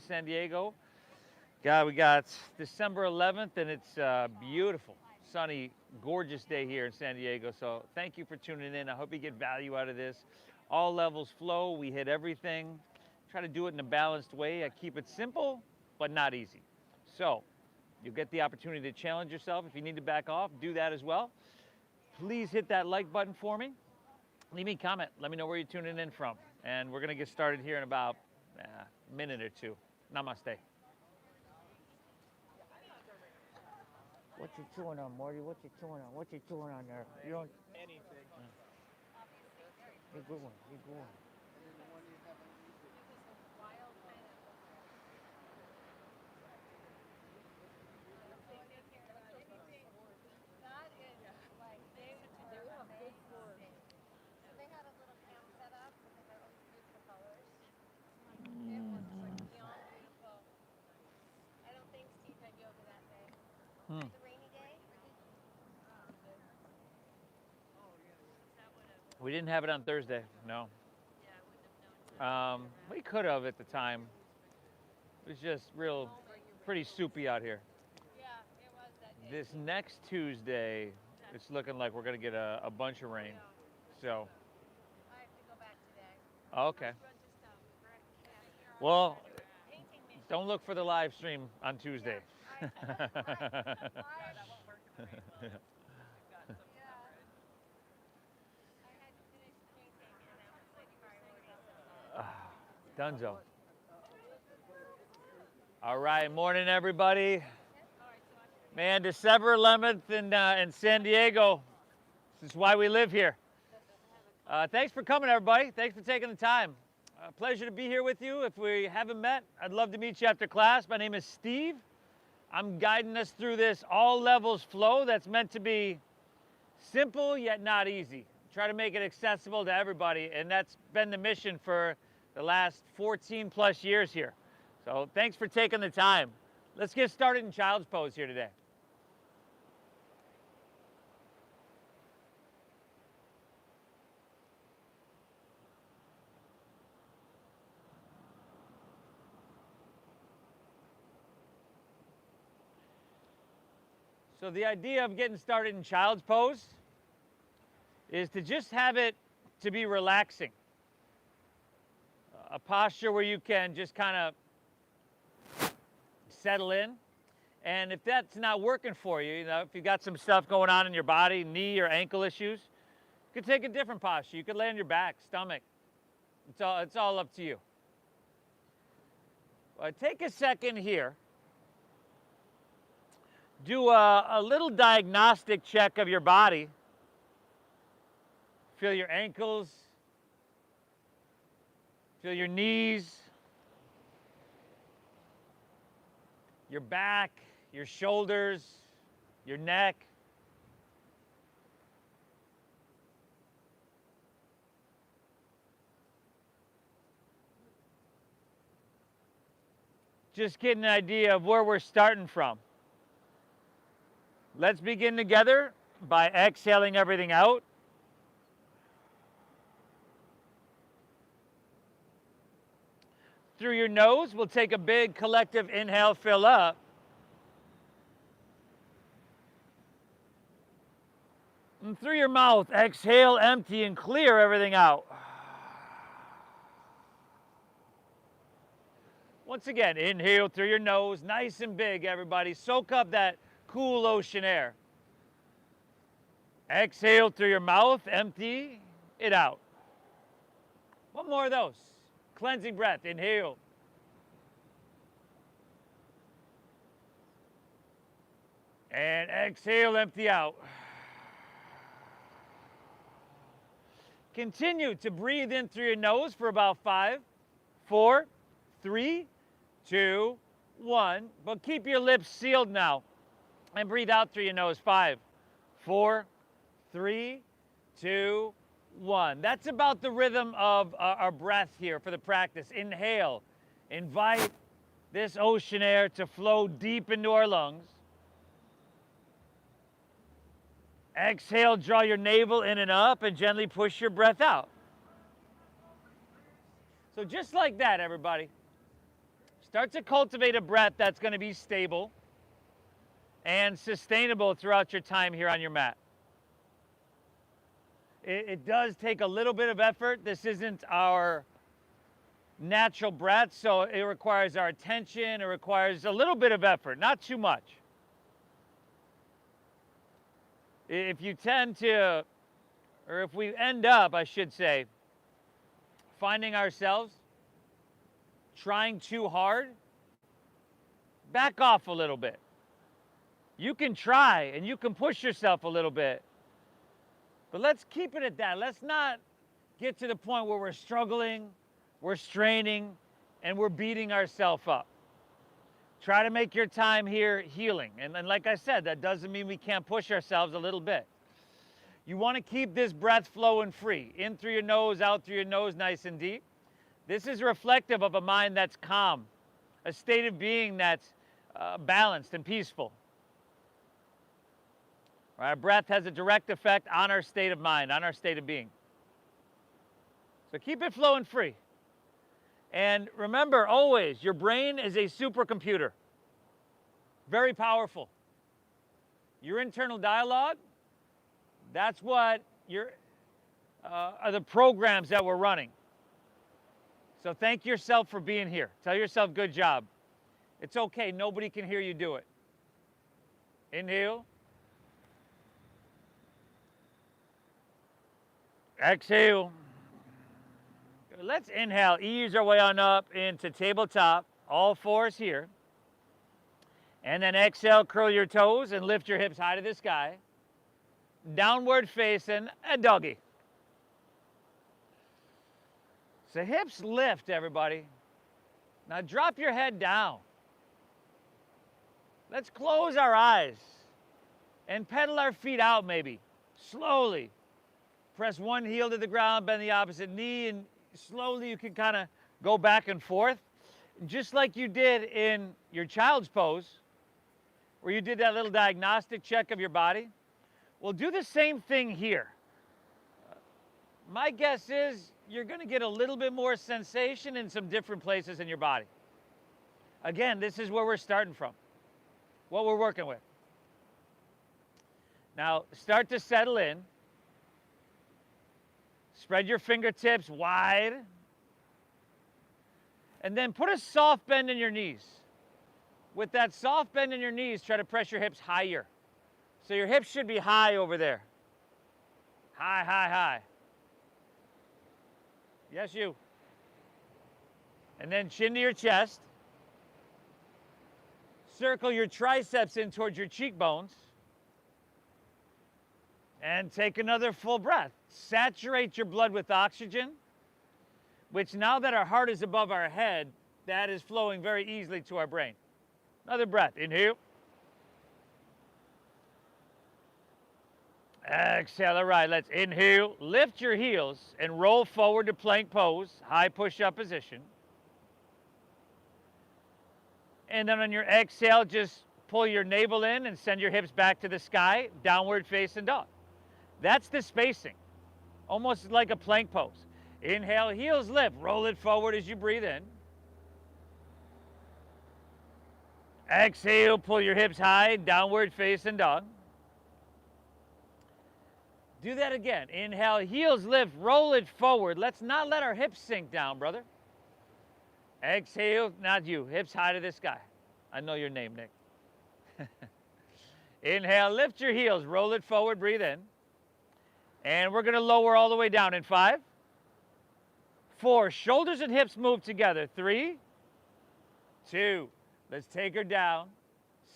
San Diego. God, we got December 11th, and it's a beautiful, sunny, gorgeous day here in San Diego. So thank you for tuning in. I hope you get value out of this. All levels flow. We hit everything. Try to do it in a balanced way. I keep it simple, but not easy. So you'll get the opportunity to challenge yourself. If you need to back off, do that as well. Please hit that like button for me. Leave me a comment. Let me know where you're tuning in from. And we're going to get started here in about a minute or two. Namaste. What you chewing on, Morty? What you chewing on? What you chewing on there? You don't. Anything. You're good one. You're good one. We didn't have it on Thursday, no. We could have at the time. It was just pretty soupy out here. This next Tuesday, it's looking like we're going to get a bunch of rain. So. Okay. Well, don't look for the live stream on Tuesday. Dunzo. All right, morning everybody. Man, December 11th in San Diego. This is why we live here. Thanks for coming, everybody. Thanks for taking the time. Pleasure to be here with you. If we haven't met, I'd love to meet you after class. My name is Steve. I'm guiding us through this all levels flow that's meant to be simple yet not easy. Try to make it accessible to everybody, and that's been the mission for the last 14 plus years here. So thanks for taking the time. Let's get started in child's pose here today. So the idea of getting started in child's pose is to just have it to be relaxing. A posture where you can just kind of settle in. And if that's not working for you, if you've got some stuff going on in your body, knee or ankle issues, you could take a different posture. You could lay on your back, stomach. It's all up to you. Take a second here. Do a little diagnostic check of your body. Feel your ankles. Feel your knees. Your back, your shoulders, your neck. Just get an idea of where we're starting from. Let's begin together by exhaling everything out. Through your nose, we'll take a big collective inhale, fill up. And through your mouth, exhale, empty, and clear everything out. Once again, inhale through your nose, nice and big, everybody. Soak up that cool ocean air. Exhale through your mouth, empty it out. One more of those. Cleansing breath, inhale. And exhale, empty out. Continue to breathe in through your nose for about 5, 4, 3, 2, 1. But keep your lips sealed now. And breathe out through your nose. 5, 4, 3, 2, 1. That's about the rhythm of our breath here for the practice. Inhale. Invite this ocean air to flow deep into our lungs. Exhale, draw your navel in and up and gently push your breath out. So just like that, everybody. Start to cultivate a breath that's going to be stable and sustainable throughout your time here on your mat. It does take a little bit of effort. This isn't our natural breath, so it requires our attention. It requires a little bit of effort, not too much. If you tend to, or if we end up, I should say, finding ourselves trying too hard, back off a little bit. You can try and you can push yourself a little bit, but let's keep it at that. Let's not get to the point where we're struggling, we're straining, and we're beating ourselves up. Try to make your time here healing. And like I said, that doesn't mean we can't push ourselves a little bit. You want to keep this breath flowing free. In through your nose, out through your nose, nice and deep. This is reflective of a mind that's calm, a state of being that's balanced and peaceful. Our breath has a direct effect on our state of mind, on our state of being. So keep it flowing free. And remember always, your brain is a supercomputer. Very powerful. Your internal dialogue, that's what are the programs that we're running. So thank yourself for being here. Tell yourself, good job. It's okay, nobody can hear you do it. Inhale. Exhale. Let's inhale, ease our way on up into tabletop, all fours here. And then exhale, curl your toes and lift your hips high to the sky. Downward facing a doggy. So hips lift, everybody. Now drop your head down. Let's close our eyes and pedal our feet out maybe, slowly. Press one heel to the ground, bend the opposite knee, and slowly you can kind of go back and forth, just like you did in your child's pose, where you did that little diagnostic check of your body. We'll do the same thing here. My guess is you're going to get a little bit more sensation in some different places in your body. Again, this is where we're starting from, what we're working with. Now, start to settle in. Spread your fingertips wide. And then put a soft bend in your knees. With that soft bend in your knees, try to press your hips higher. So your hips should be high over there. High, high, high. Yes, you. And then chin to your chest. Circle your triceps in towards your cheekbones. And take another full breath. Saturate your blood with oxygen, which now that our heart is above our head, that is flowing very easily to our brain. Another breath. Inhale. Exhale. All right, let's inhale. Lift your heels and roll forward to plank pose, high push-up position. And then on your exhale, just pull your navel in and send your hips back to the sky, downward facing dog. That's the spacing, almost like a plank pose. Inhale, heels lift, roll it forward as you breathe in. Exhale, pull your hips high, downward facing dog. Do that again. Inhale, heels lift, roll it forward. Let's not let our hips sink down, brother. Exhale, not you, hips high to the sky. I know your name, Nick. Inhale, lift your heels, roll it forward, breathe in. And we're going to lower all the way down in 5, 4, shoulders and hips move together. 3, 2, let's take her down.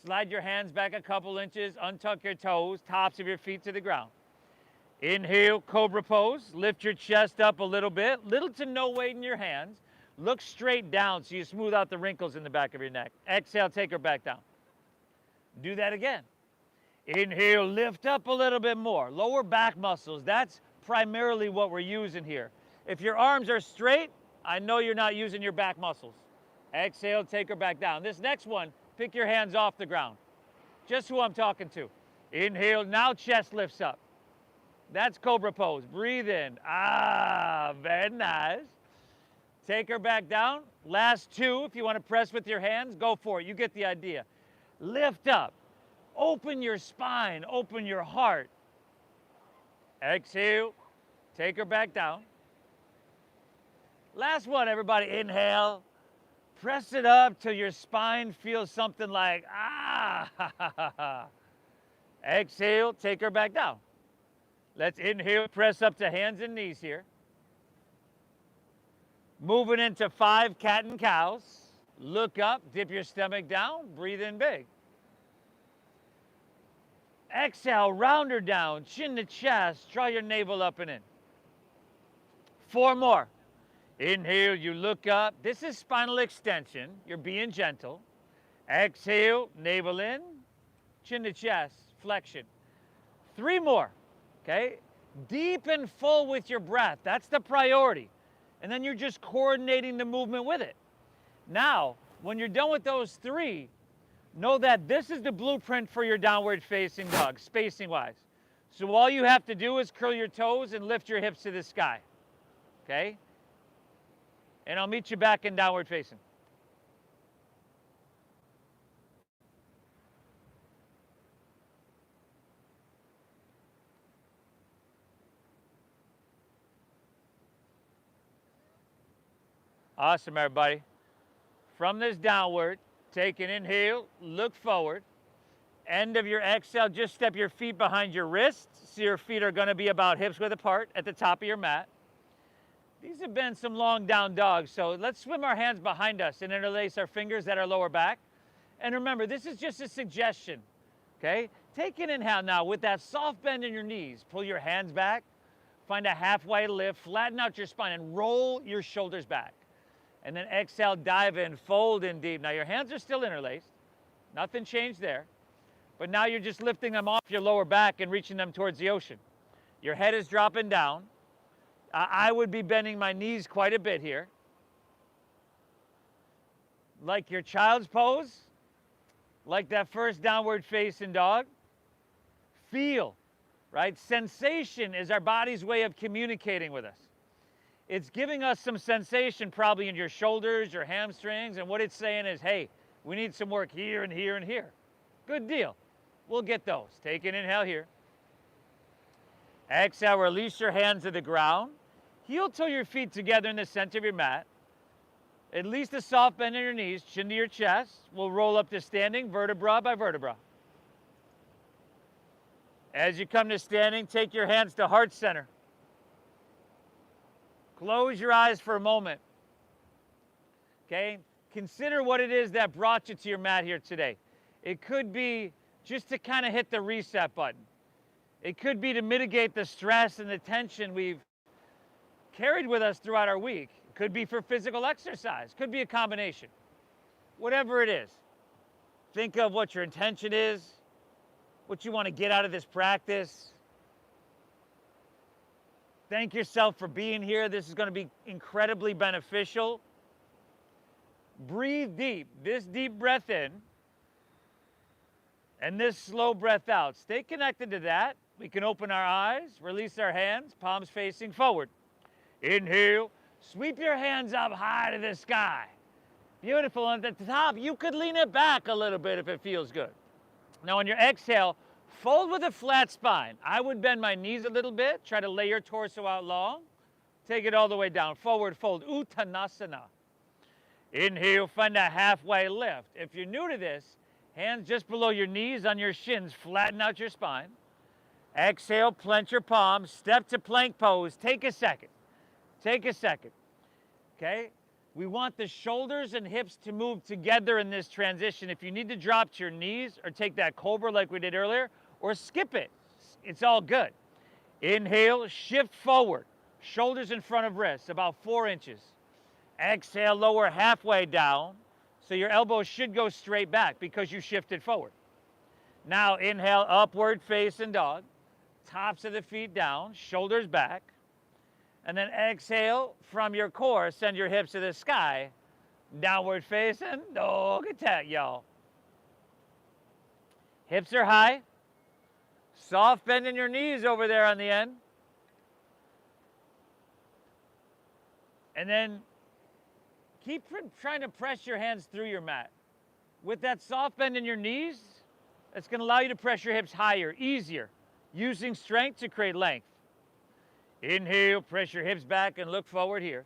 Slide your hands back a couple inches, untuck your toes, tops of your feet to the ground. Inhale, Cobra Pose. Lift your chest up a little bit, little to no weight in your hands. Look straight down so you smooth out the wrinkles in the back of your neck. Exhale, take her back down. Do that again. Inhale, lift up a little bit more. Lower back muscles, that's primarily what we're using here. If your arms are straight, I know you're not using your back muscles. Exhale, take her back down. This next one, pick your hands off the ground. Just who I'm talking to. Inhale, now chest lifts up. That's Cobra Pose. Breathe in. Ah, very nice. Take her back down. Last two, if you want to press with your hands, go for it. You get the idea. Lift up. Open your spine. Open your heart. Exhale. Take her back down. Last one, everybody. Inhale. Press it up till your spine feels something like, ah. Exhale. Take her back down. Let's inhale. Press up to hands and knees here. Moving into 5 cat and cows. Look up, dip your stomach down, breathe in big. Exhale, round her down, chin to chest, draw your navel up and in. 4 more. Inhale, you look up. This is spinal extension. You're being gentle. Exhale, navel in, chin to chest, flexion. 3 more, okay? Deep and full with your breath. That's the priority. And then you're just coordinating the movement with it. Now, when you're done with those 3, know that this is the blueprint for your downward facing dog, spacing wise. So all you have to do is curl your toes and lift your hips to the sky, okay? And I'll meet you back in downward facing. Awesome, everybody. From this downward, take an inhale, look forward. End of your exhale, just step your feet behind your wrists. So your feet are going to be about hips width apart at the top of your mat. These have been some long down dogs, so let's swim our hands behind us and interlace our fingers at our lower back. And remember, this is just a suggestion, okay? Take an inhale now with that soft bend in your knees. Pull your hands back, find a halfway lift, flatten out your spine, and roll your shoulders back. And then exhale, dive in, fold in deep. Now your hands are still interlaced. Nothing changed there. But now you're just lifting them off your lower back and reaching them towards the ocean. Your head is dropping down. I would be bending my knees quite a bit here. Like your child's pose, like that first downward facing dog. Feel, right? Sensation is our body's way of communicating with us. It's giving us some sensation probably in your shoulders, your hamstrings, and what it's saying is, hey, we need some work here and here and here. Good deal. We'll get those. Take an inhale here. Exhale, release your hands to the ground. Heel toe your feet together in the center of your mat. At least a soft bend in your knees, chin to your chest. We'll roll up to standing, vertebra by vertebra. As you come to standing, take your hands to heart center. Close your eyes for a moment. Okay? Consider what it is that brought you to your mat here today. It could be just to kind of hit the reset button. It could be to mitigate the stress and the tension we've carried with us throughout our week. It could be for physical exercise. Could be a combination. Whatever it is, think of what your intention is, what you want to get out of this practice. Thank yourself for being here. This is going to be incredibly beneficial. Breathe deep. This deep breath in and this slow breath out. Stay connected to that. We can open our eyes, release our hands, palms facing forward. Inhale. Sweep your hands up high to the sky. Beautiful. And at the top, you could lean it back a little bit if it feels good. Now on your exhale, fold with a flat spine. I would bend my knees a little bit. Try to lay your torso out long. Take it all the way down. Forward fold. Uttanasana. Inhale, find a halfway lift. If you're new to this, hands just below your knees on your shins. Flatten out your spine. Exhale, clench your palms. Step to plank pose. Take a second. Take a second. Okay? We want the shoulders and hips to move together in this transition. If you need to drop to your knees or take that cobra like we did earlier, or skip it, it's all good. Inhale, shift forward. Shoulders in front of wrists, about 4 inches. Exhale, lower halfway down. So your elbows should go straight back because you shifted forward. Now inhale, upward facing dog. Tops of the feet down, shoulders back. And then exhale from your core, send your hips to the sky. Downward facing dog attack, y'all. Hips are high. Soft bend in your knees over there on the end. And then Keep trying to press your hands through your mat. With that soft bend in your knees, it's going to allow you to press your hips higher, easier, using strength to create length. Inhale, press your hips back and look forward here.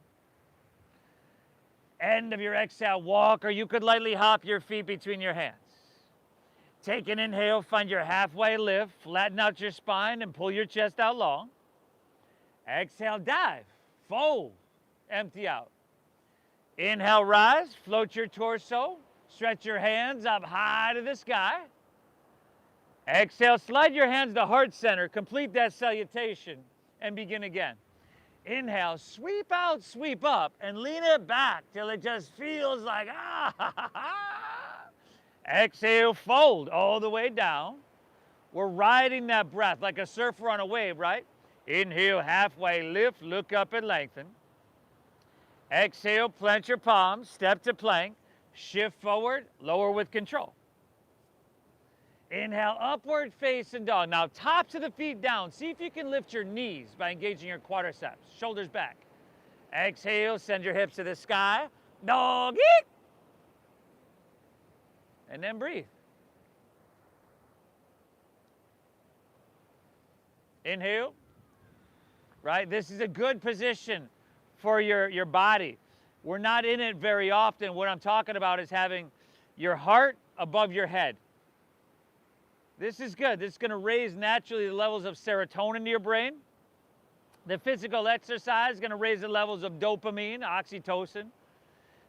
End of your exhale, walk, or you could lightly hop your feet between your hands. Take an inhale, find your halfway lift, flatten out your spine and pull your chest out long. Exhale, dive, fold, empty out. Inhale, rise, float your torso, stretch your hands up high to the sky. Exhale, slide your hands to heart center, complete that salutation, and begin again. Inhale, sweep out, sweep up, and lean it back till it just feels like, Exhale, fold all the way down. We're riding that breath like a surfer on a wave, right? Inhale, halfway lift, look up and lengthen. Exhale, plant your palms, step to plank, shift forward, lower with control. Inhale, upward facing dog. Now, tops of the feet down. See if you can lift your knees by engaging your quadriceps, shoulders back. Exhale, send your hips to the sky. Doggy. And then breathe. Inhale. Right? This is a good position for your body. We're not in it very often. What I'm talking about is having your heart above your head. This is good. This is going to raise naturally the levels of serotonin in your brain. The physical exercise is going to raise the levels of dopamine, oxytocin.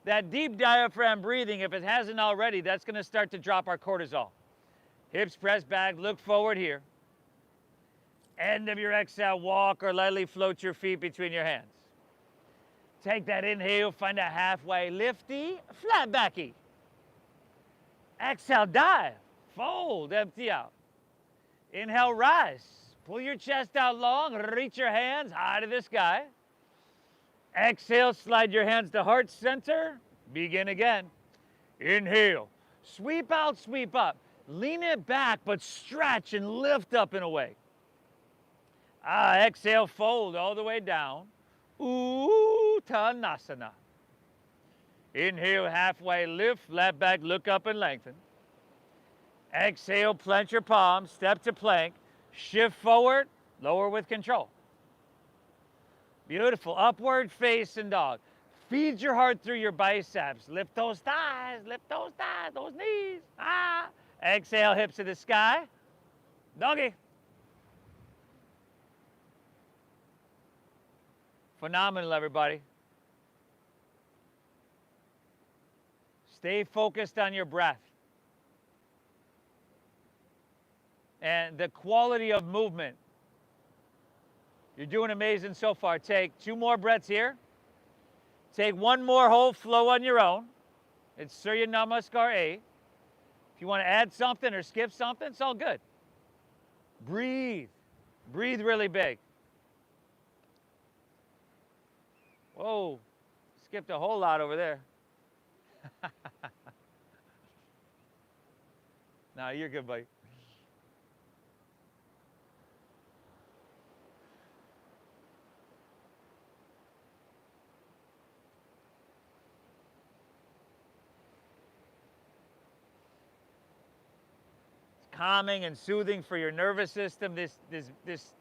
That deep diaphragm breathing, if it hasn't already, that's going to start to drop our cortisol. Hips pressed back, look forward here. End of your exhale, walk or lightly float your feet between your hands. Take that inhale, find a halfway lifty, flat backy. Exhale, dive, fold, empty out. Inhale, rise. Pull your chest out long, reach your hands high to the sky. Exhale, slide your hands to heart center. Begin again. Inhale, sweep out, sweep up. Lean it back, but stretch and lift up and away. Exhale, fold all the way down. Uttanasana. Inhale, halfway lift, flat back, look up and lengthen. Exhale, plant your palms, step to plank, shift forward, lower with control. Beautiful, upward facing dog. Feed your heart through your biceps. Lift those thighs, those knees. Exhale, hips to the sky. Doggy. Phenomenal, everybody. Stay focused on your breath. And the quality of movement. You're doing amazing so far. Take 2 more breaths here. Take 1 more whole flow on your own. It's Surya Namaskar A. If you want to add something or skip something, it's all good. Breathe. Breathe really big. Whoa, skipped a whole lot over there. No, you're good, buddy. It's calming and soothing for your nervous system, this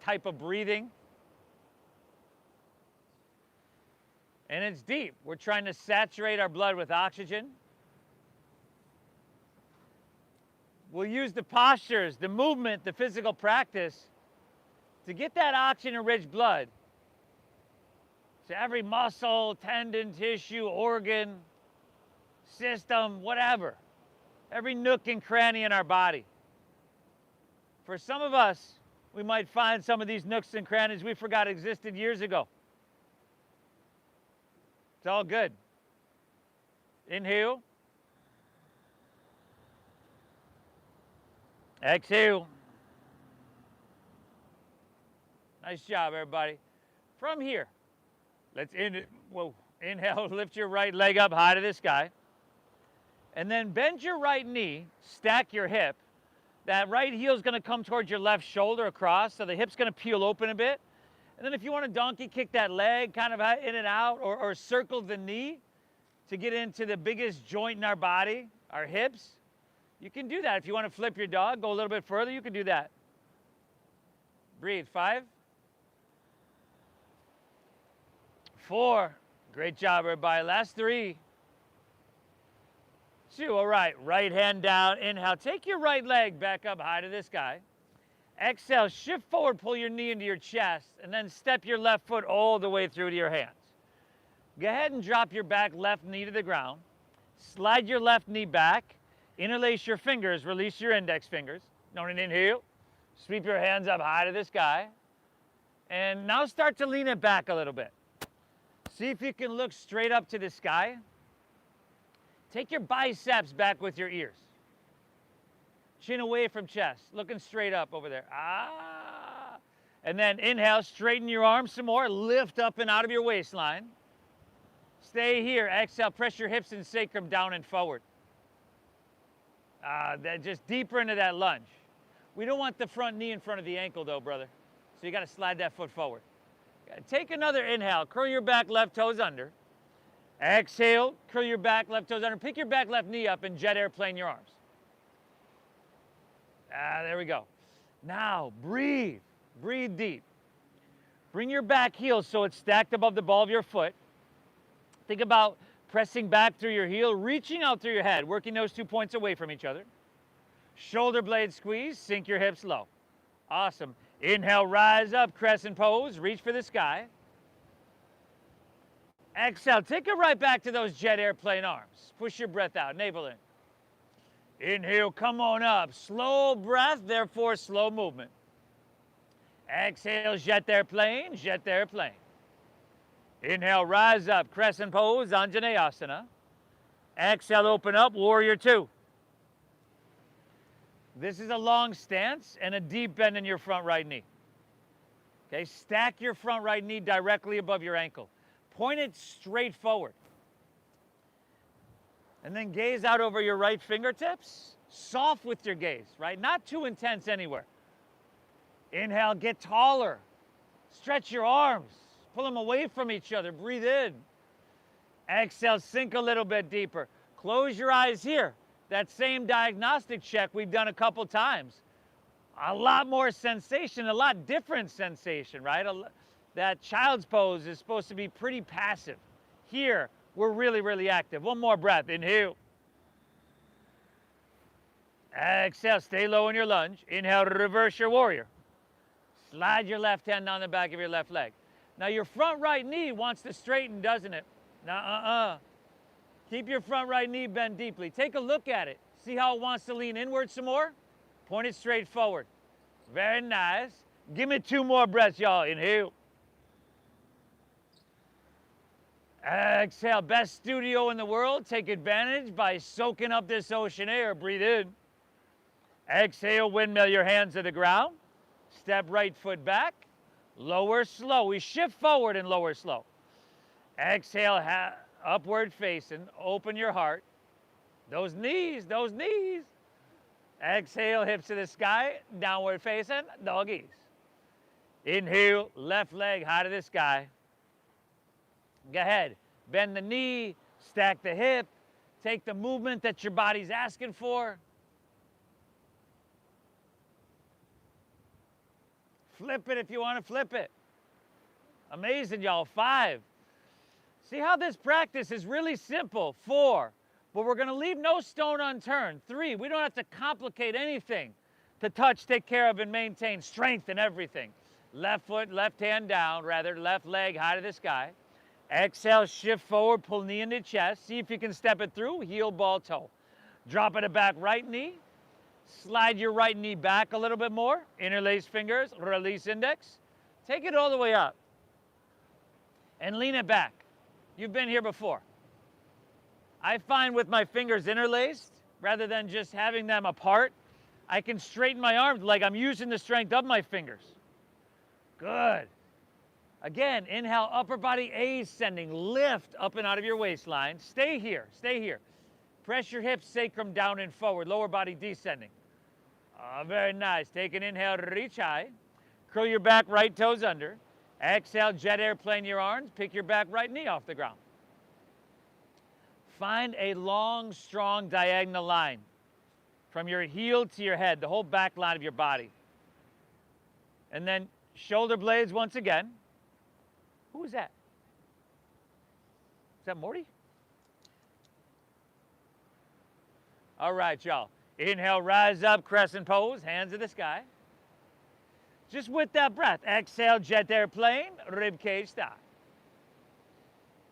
type of breathing. And it's deep. We're trying to saturate our blood with oxygen. We'll use the postures, the movement, the physical practice to get that oxygen-rich blood to every muscle, tendon, tissue, organ, system, whatever. Every nook and cranny in our body. For some of us, we might find some of these nooks and crannies we forgot existed years ago. It's all good. Inhale. Exhale. Nice job, everybody. From here, let's inhale, lift your right leg up high to the sky. And then bend your right knee, stack your hip. That right heel is going to come towards your left shoulder across, so the hip's going to peel open a bit. And then if you want to donkey kick that leg kind of in and out or circle the knee, to get into the biggest joint in our body, our hips, you can do that. If you want to flip your dog, go a little bit further, you can do that. Breathe. 5, 4. Great job, everybody. Last 3, 2. All right. Right hand down. Inhale. Take your right leg back up high to the sky. Exhale. Shift forward. Pull your knee into your chest. And then step your left foot all the way through to your hands. Go ahead and drop your back left knee to the ground. Slide your left knee back. Interlace your fingers. Release your index fingers. Don't inhale. Sweep your hands up high to the sky. And now start to lean it back a little bit. See if you can look straight up to the sky. Take your biceps back with your ears. Chin away from chest, looking straight up over there. Ah! And then inhale, straighten your arms some more. Lift up and out of your waistline. Stay here. Exhale, press your hips and sacrum down and forward. Just deeper into that lunge. We don't want the front knee in front of the ankle though, brother. So you got to slide that foot forward. Take another inhale. Curl your back left toes under. Exhale, curl your back left toes under. Pick your back left knee up and jet airplane your arms. There we go. Now breathe. Breathe deep. Bring your back heel so it's stacked above the ball of your foot. Think about pressing back through your heel, reaching out through your head, working those 2 points away from each other. Shoulder blade squeeze, sink your hips low. Awesome. Inhale, rise up, crescent pose, reach for the sky. Exhale, take it right back to those jet airplane arms. Push your breath out, navel in. Inhale, come on up. Slow breath, therefore slow movement. Exhale, jet airplane, jet airplane. Inhale, rise up, crescent pose, Anjaneyasana. Exhale, open up, warrior 2. This is a long stance and a deep bend in your front right knee. Okay, stack your front right knee directly above your ankle. Point it straight forward. And then gaze out over your right fingertips. Soft with your gaze, right? Not too intense anywhere. Inhale, get taller. Stretch your arms. Pull them away from each other. Breathe in. Exhale, sink a little bit deeper. Close your eyes here. That same diagnostic check we've done a couple times. A lot more sensation, a lot different sensation, right? That child's pose is supposed to be pretty passive. Here, we're really, really active. One more breath. Inhale. Exhale, stay low in your lunge. Inhale, reverse your warrior. Slide your left hand down the back of your left leg. Now your front right knee wants to straighten, doesn't it? Now, keep your front right knee bent deeply. Take a look at it. See how it wants to lean inward some more? Point it straight forward. Very nice. Give me 2 more breaths, y'all. Inhale. Exhale. Best studio in the world. Take advantage by soaking up this ocean air. Breathe in. Exhale. Windmill your hands to the ground. Step right foot back. Lower slow. We shift forward and lower slow. Exhale. Upward facing. Open your heart. Those knees. Those knees. Exhale. Hips to the sky. Downward facing. Doggies. Inhale. Left leg high to the sky. Go ahead. Bend the knee. Stack the hip. Take the movement that your body's asking for. Flip it if you want to flip it. Amazing, y'all. 5. See how this practice is really simple. 4. But we're going to leave no stone unturned. 3. We don't have to complicate anything to touch, take care of, and maintain strength in everything. Left foot, left hand down, rather, left leg high to the sky. Exhale, shift forward, pull knee into chest. See if you can step it through, heel, ball, toe. Drop it back, right knee. Slide your right knee back a little bit more. Interlace fingers, release index. Take it all the way up. And lean it back. You've been here before. I find with my fingers interlaced, rather than just having them apart, I can straighten my arms like I'm using the strength of my fingers. Good. Again, inhale, upper body ascending. Lift up and out of your waistline. Stay here. Stay here. Press your hips, sacrum down and forward. Lower body descending. Very nice. Take an inhale, reach high. Curl your back, right toes under. Exhale, jet airplane your arms. Pick your back right knee off the ground. Find a long, strong diagonal line from your heel to your head, the whole back line of your body. And then shoulder blades once again. Who is that? Is that Morty? All right, y'all. Inhale, rise up, crescent pose, hands to the sky. Just with that breath. Exhale, jet airplane, rib cage style.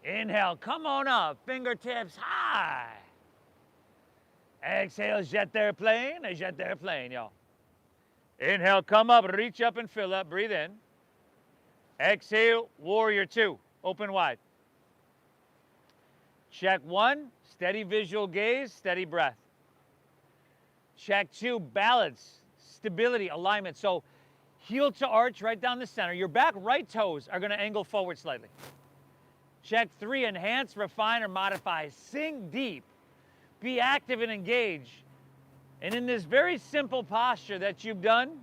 Inhale, come on up, fingertips high. Exhale, jet airplane, y'all. Inhale, come up, reach up and fill up, breathe in. Exhale, warrior two, open wide. Check one, steady visual gaze, steady breath. Check two, balance, stability, alignment. So heel to arch right down the center. Your back right toes are gonna angle forward slightly. Check three, enhance, refine, or modify. Sink deep, be active and engage. And in this very simple posture that you've done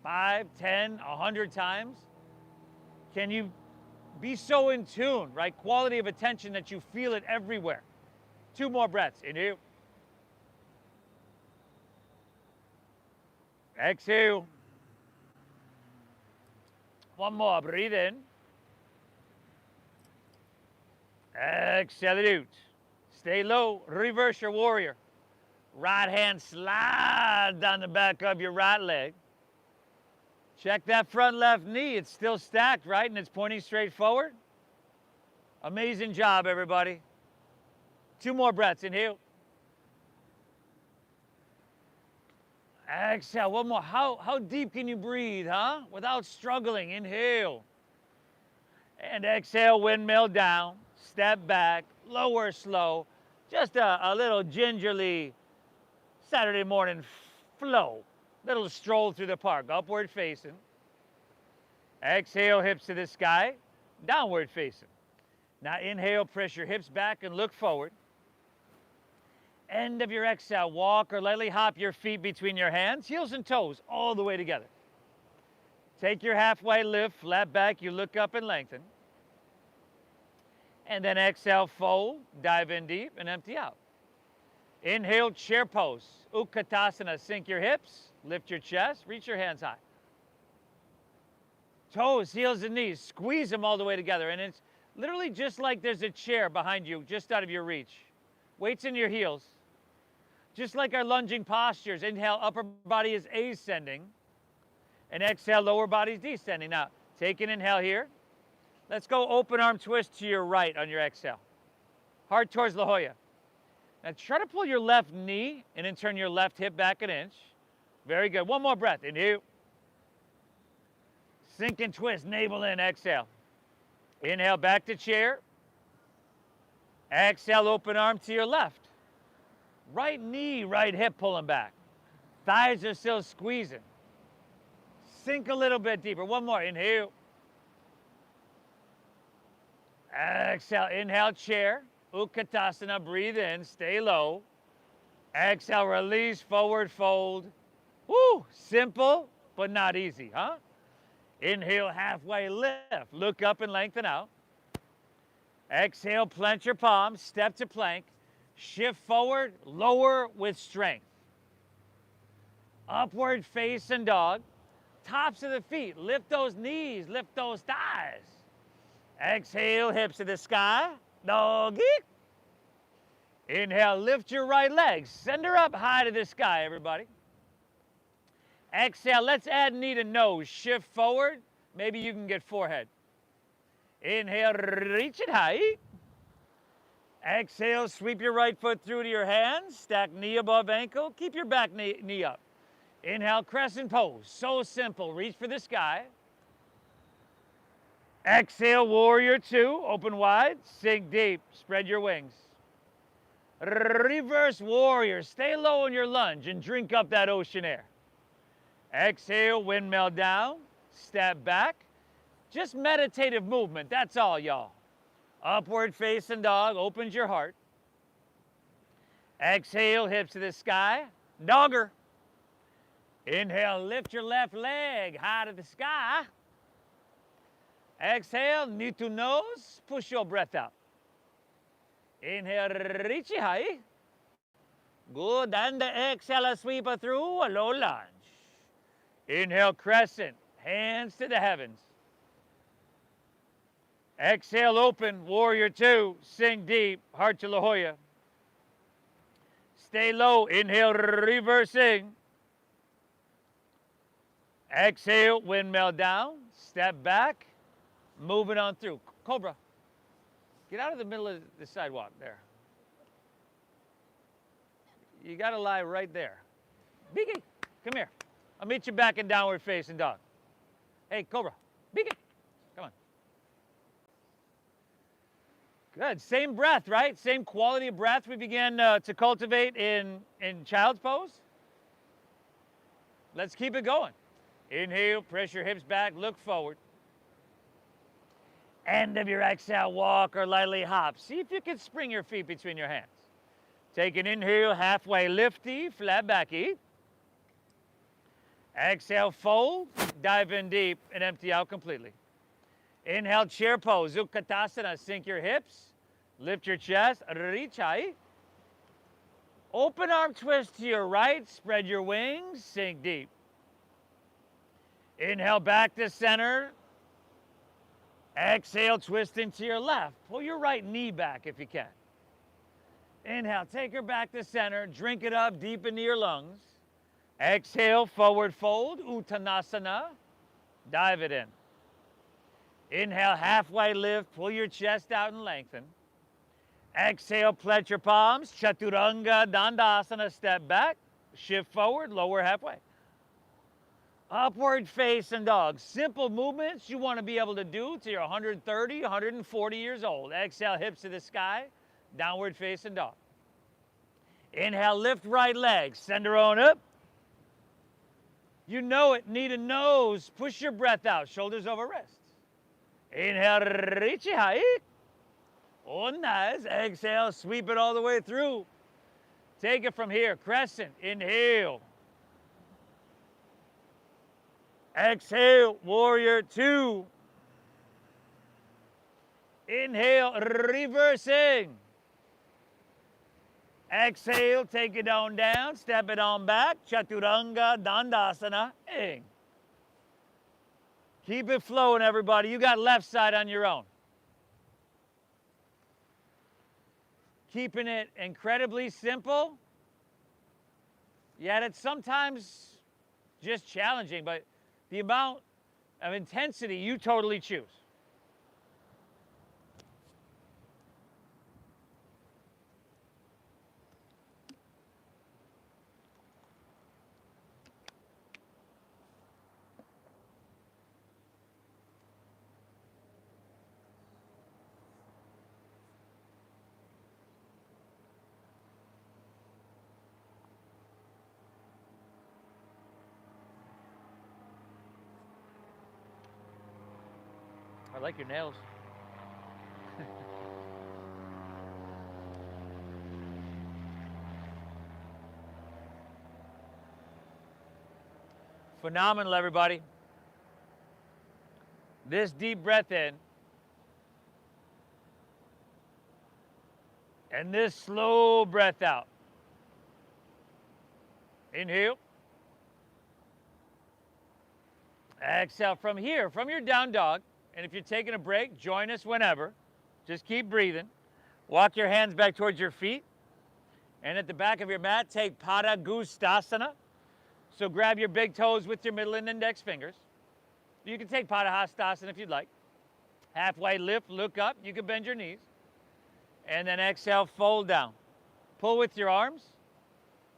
5, 10, 100 times, can you be so in tune, right? Quality of attention that you feel it everywhere. 2 more breaths. Inhale. Exhale. 1 more. Breathe in. Exhale it out. Stay low. Reverse your warrior. Right hand slide down the back of your right leg. Check that front left knee. It's still stacked, right? And it's pointing straight forward. Amazing job, everybody. 2 more breaths. Inhale. Exhale. 1 more. How deep can you breathe, huh? Without struggling. Inhale. And exhale, windmill down. Step back. Lower slow. Just a little gingerly Saturday morning flow. Little stroll through the park. Upward facing. Exhale, hips to the sky. Downward facing. Now inhale, press your hips back and look forward. End of your exhale, walk or lightly hop your feet between your hands, heels and toes, all the way together. Take your halfway lift, flat back, you look up and lengthen. And then exhale, fold, dive in deep and empty out. Inhale, chair pose. Katasana, sink your hips, lift your chest, reach your hands high. Toes, heels and knees, squeeze them all the way together. And it's literally just like there's a chair behind you, just out of your reach. Weights in your heels. Just like our lunging postures, inhale, upper body is ascending. And exhale, lower body is descending. Now, take an inhale here. Let's go open arm twist to your right on your exhale. Heart towards La Jolla. Now try to pull your left knee and then turn your left hip back an inch. Very good. 1 more breath. Inhale. Sink and twist, navel in, exhale. Inhale, back to chair. Exhale, open arm to your left. Right knee, right hip pulling back. Thighs are still squeezing. Sink a little bit deeper. 1 more. Inhale. Exhale. Inhale, chair. Katasana. Breathe in. Stay low. Exhale. Release. Forward fold. Woo! Simple, but not easy, huh? Inhale. Halfway lift. Look up and lengthen out. Exhale. Plant your palms. Step to plank. Shift forward. Lower with strength. Upward facing dog. Tops of the feet. Lift those knees. Lift those thighs. Exhale, hips to the sky. Doggy. Inhale, lift your right leg. Send her up high to the sky, everybody. Exhale, let's add knee to nose. Shift forward. Maybe you can get forehead. Inhale, reach it high. Exhale, sweep your right foot through to your hands. Stack knee above ankle. Keep your back knee up. Inhale, crescent pose. So simple. Reach for the sky. Exhale, warrior two. Open wide. Sink deep. Spread your wings. Reverse warrior. Stay low in your lunge and drink up that ocean air. Exhale, windmill down. Step back. Just meditative movement. That's all, y'all. Upward facing dog. Opens your heart. Exhale, hips to the sky. Dogger. Inhale, lift your left leg high to the sky. Exhale, knee to nose. Push your breath out. Inhale, reach it high. Good, and the exhale, sweep it through, a low lunge. Inhale, crescent, hands to the heavens. Exhale, open, warrior two, sink deep, heart to La Jolla. Stay low, inhale, reversing. Exhale, windmill down, step back, moving on through. Cobra, get out of the middle of the sidewalk there. You gotta lie right there. Biggie, come here. I'll meet you back in downward facing dog. Hey, Cobra, Biggie, come on. Good, same breath, right? Same quality of breath we began to cultivate in child's pose. Let's keep it going. Inhale, press your hips back, look forward. End of your exhale, walk or lightly hop. See if you can spring your feet between your hands. Take an inhale, halfway lifty, flat backy. Exhale, fold, dive in deep and empty out completely. Inhale, chair pose, Katasana, sink your hips, lift your chest, reach high. Open arm twist to your right, spread your wings, sink deep. Inhale, back to center. Exhale, twisting to your left. Pull your right knee back if you can. Inhale, take her back to center. Drink it up deep into your lungs. Exhale, forward fold, Uttanasana. Dive it in. Inhale, halfway lift. Pull your chest out and lengthen. Exhale, pledge your palms. Chaturanga Dandasana, step back. Shift forward, lower halfway. Upward facing dog. Simple movements you want to be able to do till you're 130, 140 years old. Exhale, hips to the sky. Downward facing dog. Inhale, lift right leg. Send her on up. You know it. Knee to nose. Push your breath out. Shoulders over wrists. Inhale, reach it high. Oh, nice. Exhale, sweep it all the way through. Take it from here. Crescent. Inhale. Exhale, warrior two. Inhale, reversing. Exhale, take it on down, step it on back. Chaturanga Dandasana. Ing. Keep it flowing, everybody. You got left side on your own. Keeping it incredibly simple, yet it's sometimes just challenging, but the amount of intensity you totally choose. I like your nails. Phenomenal, everybody. This deep breath in and this slow breath out. Inhale. Exhale from here, from your down dog. And if you're taking a break, join us whenever. Just keep breathing. Walk your hands back towards your feet. And at the back of your mat, take Padagustasana. So grab your big toes with your middle and index fingers. You can take Padahastasana if you'd like. Halfway lift, look up. You can bend your knees. And then exhale, fold down. Pull with your arms.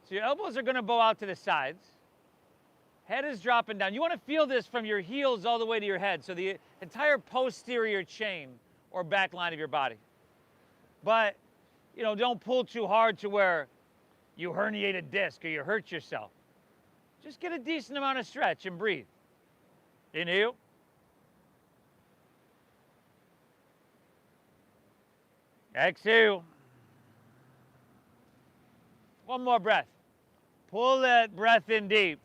So your elbows are going to bow out to the sides. Head is dropping down. You want to feel this from your heels all the way to your head. So the entire posterior chain or back line of your body. But, you know, don't pull too hard to where you herniate a disc or you hurt yourself. Just get a decent amount of stretch and breathe. Inhale. Exhale. One more breath. Pull that breath in deep.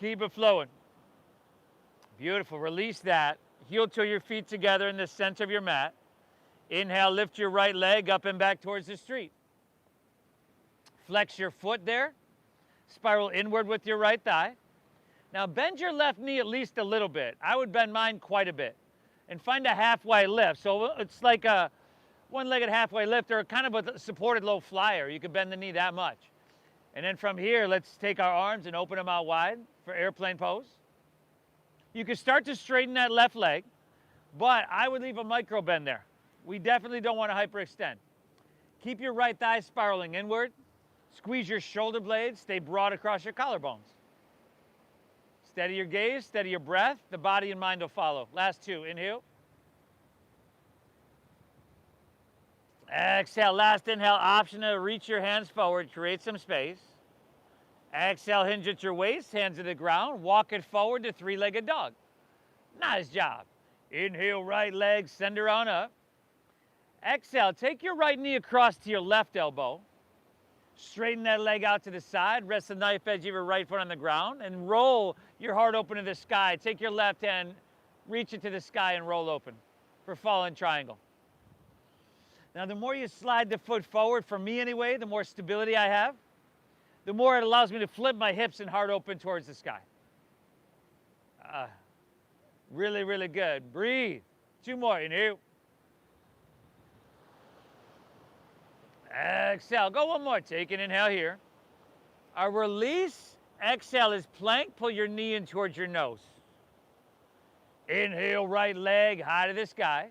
Keep it flowing. Beautiful. Release that. heel toe your feet together in the center of your mat. Inhale, lift your right leg up and back towards the street. Flex your foot there. Spiral inward with your right thigh. Now bend your left knee at least a little bit. I would bend mine quite a bit. And find a halfway lift. So it's like a one-legged halfway lift or kind of a supported low flyer. You can bend the knee that much. And then from here, let's take our arms and open them out wide for airplane pose. You can start to straighten that left leg, but I would leave a micro bend there. We definitely don't want to hyperextend. Keep your right thigh spiraling inward. Squeeze your shoulder blades. Stay broad across your collarbones. Steady your gaze, steady your breath. The body and mind will follow. Last two, inhale. Exhale, last inhale, option to reach your hands forward, create some space. Exhale, hinge at your waist, hands to the ground, walk it forward to three-legged dog. Nice job. Inhale, right leg, send her on up. Exhale, take your right knee across to your left elbow. Straighten that leg out to the side, rest the knife edge of your right foot on the ground, and roll your heart open to the sky. Take your left hand, reach it to the sky, and roll open for fallen triangle. Now, the more you slide the foot forward, for me anyway, the more stability I have, the more it allows me to flip my hips and heart open towards the sky. Really, really good. Breathe. Two more. Inhale. Exhale. Go one more. Take an inhale here. Our release, exhale is plank. Pull your knee in towards your nose. Inhale, right leg high to the sky.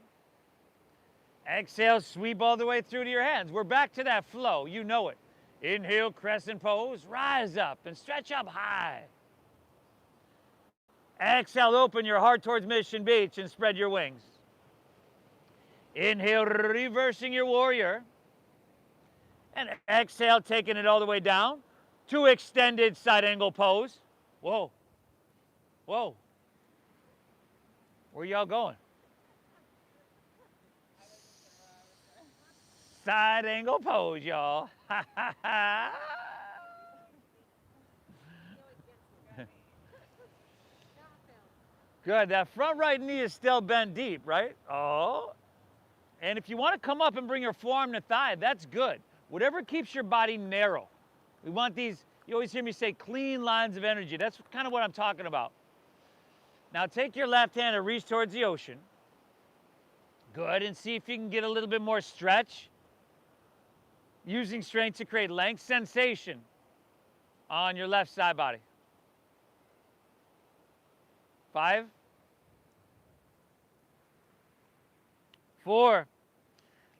Exhale, sweep all the way through to your hands. We're back to that flow. You know it. Inhale, crescent pose. Rise up and stretch up high. Exhale, open your heart towards Mission Beach and spread your wings. Inhale, reversing your warrior. And exhale, taking it all the way down to extended side angle pose. Whoa. Whoa. Where y'all going? Side angle pose, y'all. Good. That front right knee is still bent deep, right? Oh. And if you want to come up and bring your forearm to thigh, that's good. Whatever keeps your body narrow. We want these, you always hear me say, clean lines of energy. That's kind of what I'm talking about. Now take your left hand and reach towards the ocean. Good. And see if you can get a little bit more stretch. Using strength to create length sensation on your left side body. 5, 4.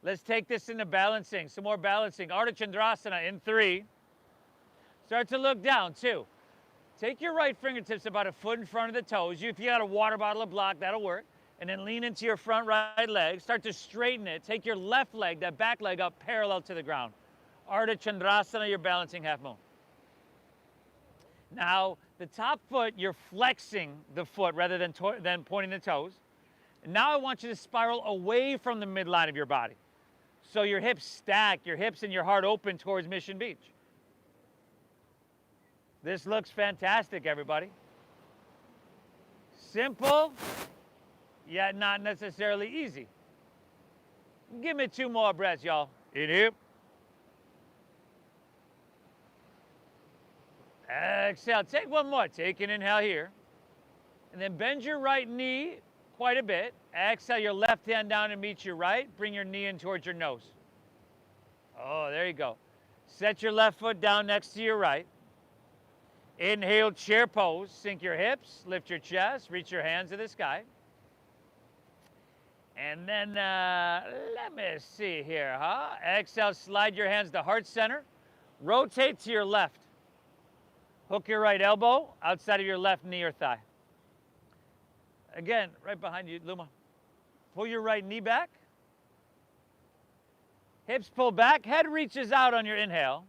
Let's take this into balancing. Some more balancing. Ardha Chandrasana in 3. Start to look down. 2. Take your right fingertips about a foot in front of the toes. If you got a water bottle or block, that'll work. And then lean into your front right leg. Start to straighten it. Take your left leg, that back leg up parallel to the ground. Ardha Chandrasana, you're balancing half moon. Now, the top foot, you're flexing the foot rather than pointing the toes. And now I want you to spiral away from the midline of your body. So your hips stack, your hips and your heart open towards Mission Beach. This looks fantastic, everybody. Simple, yet not necessarily easy. Give me 2 more breaths, y'all. Inhale. Exhale. Take one more. Take an inhale here. And then bend your right knee quite a bit. Exhale your left hand down and meet your right. Bring your knee in towards your nose. Oh, there you go. Set your left foot down next to your right. Inhale, chair pose. Sink your hips, lift your chest, reach your hands to the sky. And then, let me see here, Exhale, slide your hands to heart center. Rotate to your left. Hook your right elbow outside of your left knee or thigh. Again, right behind you, Luma. Pull your right knee back. Hips pull back, head reaches out on your inhale.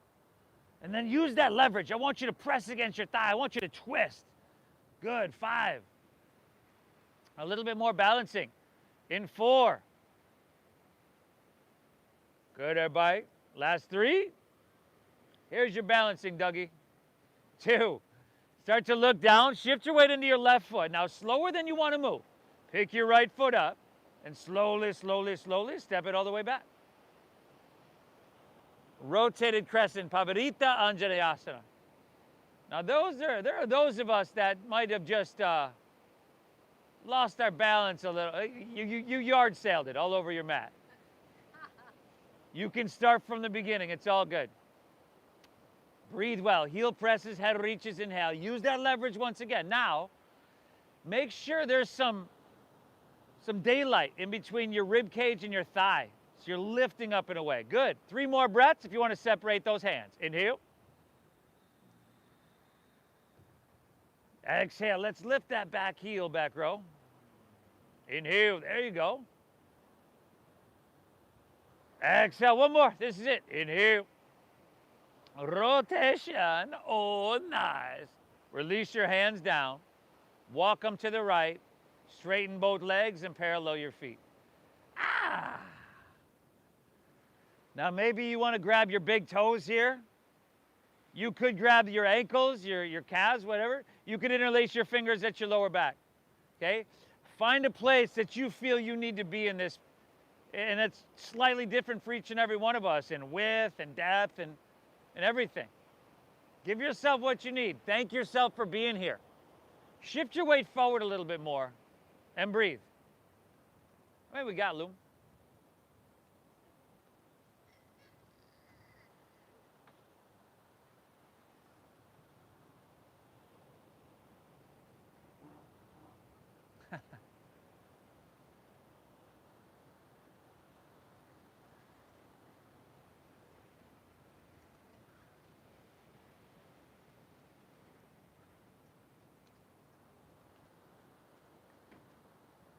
And then use that leverage. I want you to press against your thigh. I want you to twist. Good, 5. A little bit more balancing. In 4. Good, everybody. Last 3. Here's your balancing, Dougie. 2. Start to look down. Shift your weight into your left foot. Now, slower than you want to move. Pick your right foot up and slowly, slowly, slowly step it all the way back. Rotated crescent, Pavarita Anjaneyasana. Now there are those of us that might have just lost our balance a little. You yard sailed it all over your mat. You can start from the beginning. It's all good. Breathe well. Heel presses, head reaches, inhale. Use that leverage once again. Now, make sure there's some daylight in between your rib cage and your thigh. So you're lifting up and away. Good. 3 more breaths if you want to separate those hands. Inhale. Exhale. Let's lift that back heel, back row. Inhale. There you go. Exhale. One more. This is it. Inhale. Rotation. Oh, nice. Release your hands down. Walk them to the right. Straighten both legs and parallel your feet. Ah! Now maybe you want to grab your big toes here. You could grab your ankles, your calves, whatever. You could interlace your fingers at your lower back. Okay? Find a place that you feel you need to be in this. And it's slightly different for each and every one of us in width and depth and everything. Give yourself what you need. Thank yourself for being here. Shift your weight forward a little bit more and breathe. All right, we got Loom.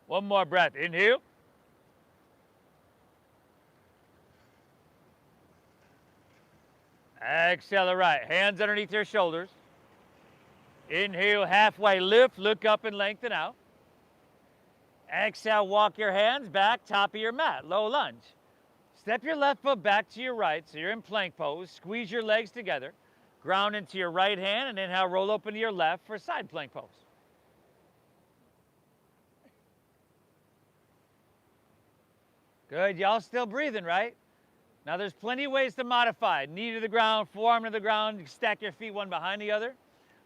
One more breath. Inhale. Exhale the right. Hands underneath your shoulders. Inhale, halfway lift. Look up and lengthen out. Exhale, walk your hands back, top of your mat. Low lunge. Step your left foot back to your right, so you're in plank pose. Squeeze your legs together. Ground into your right hand, and inhale, roll open to your left for side plank pose. Good, y'all still breathing, right? Now there's plenty of ways to modify. Knee to the ground, forearm to the ground, stack your feet one behind the other,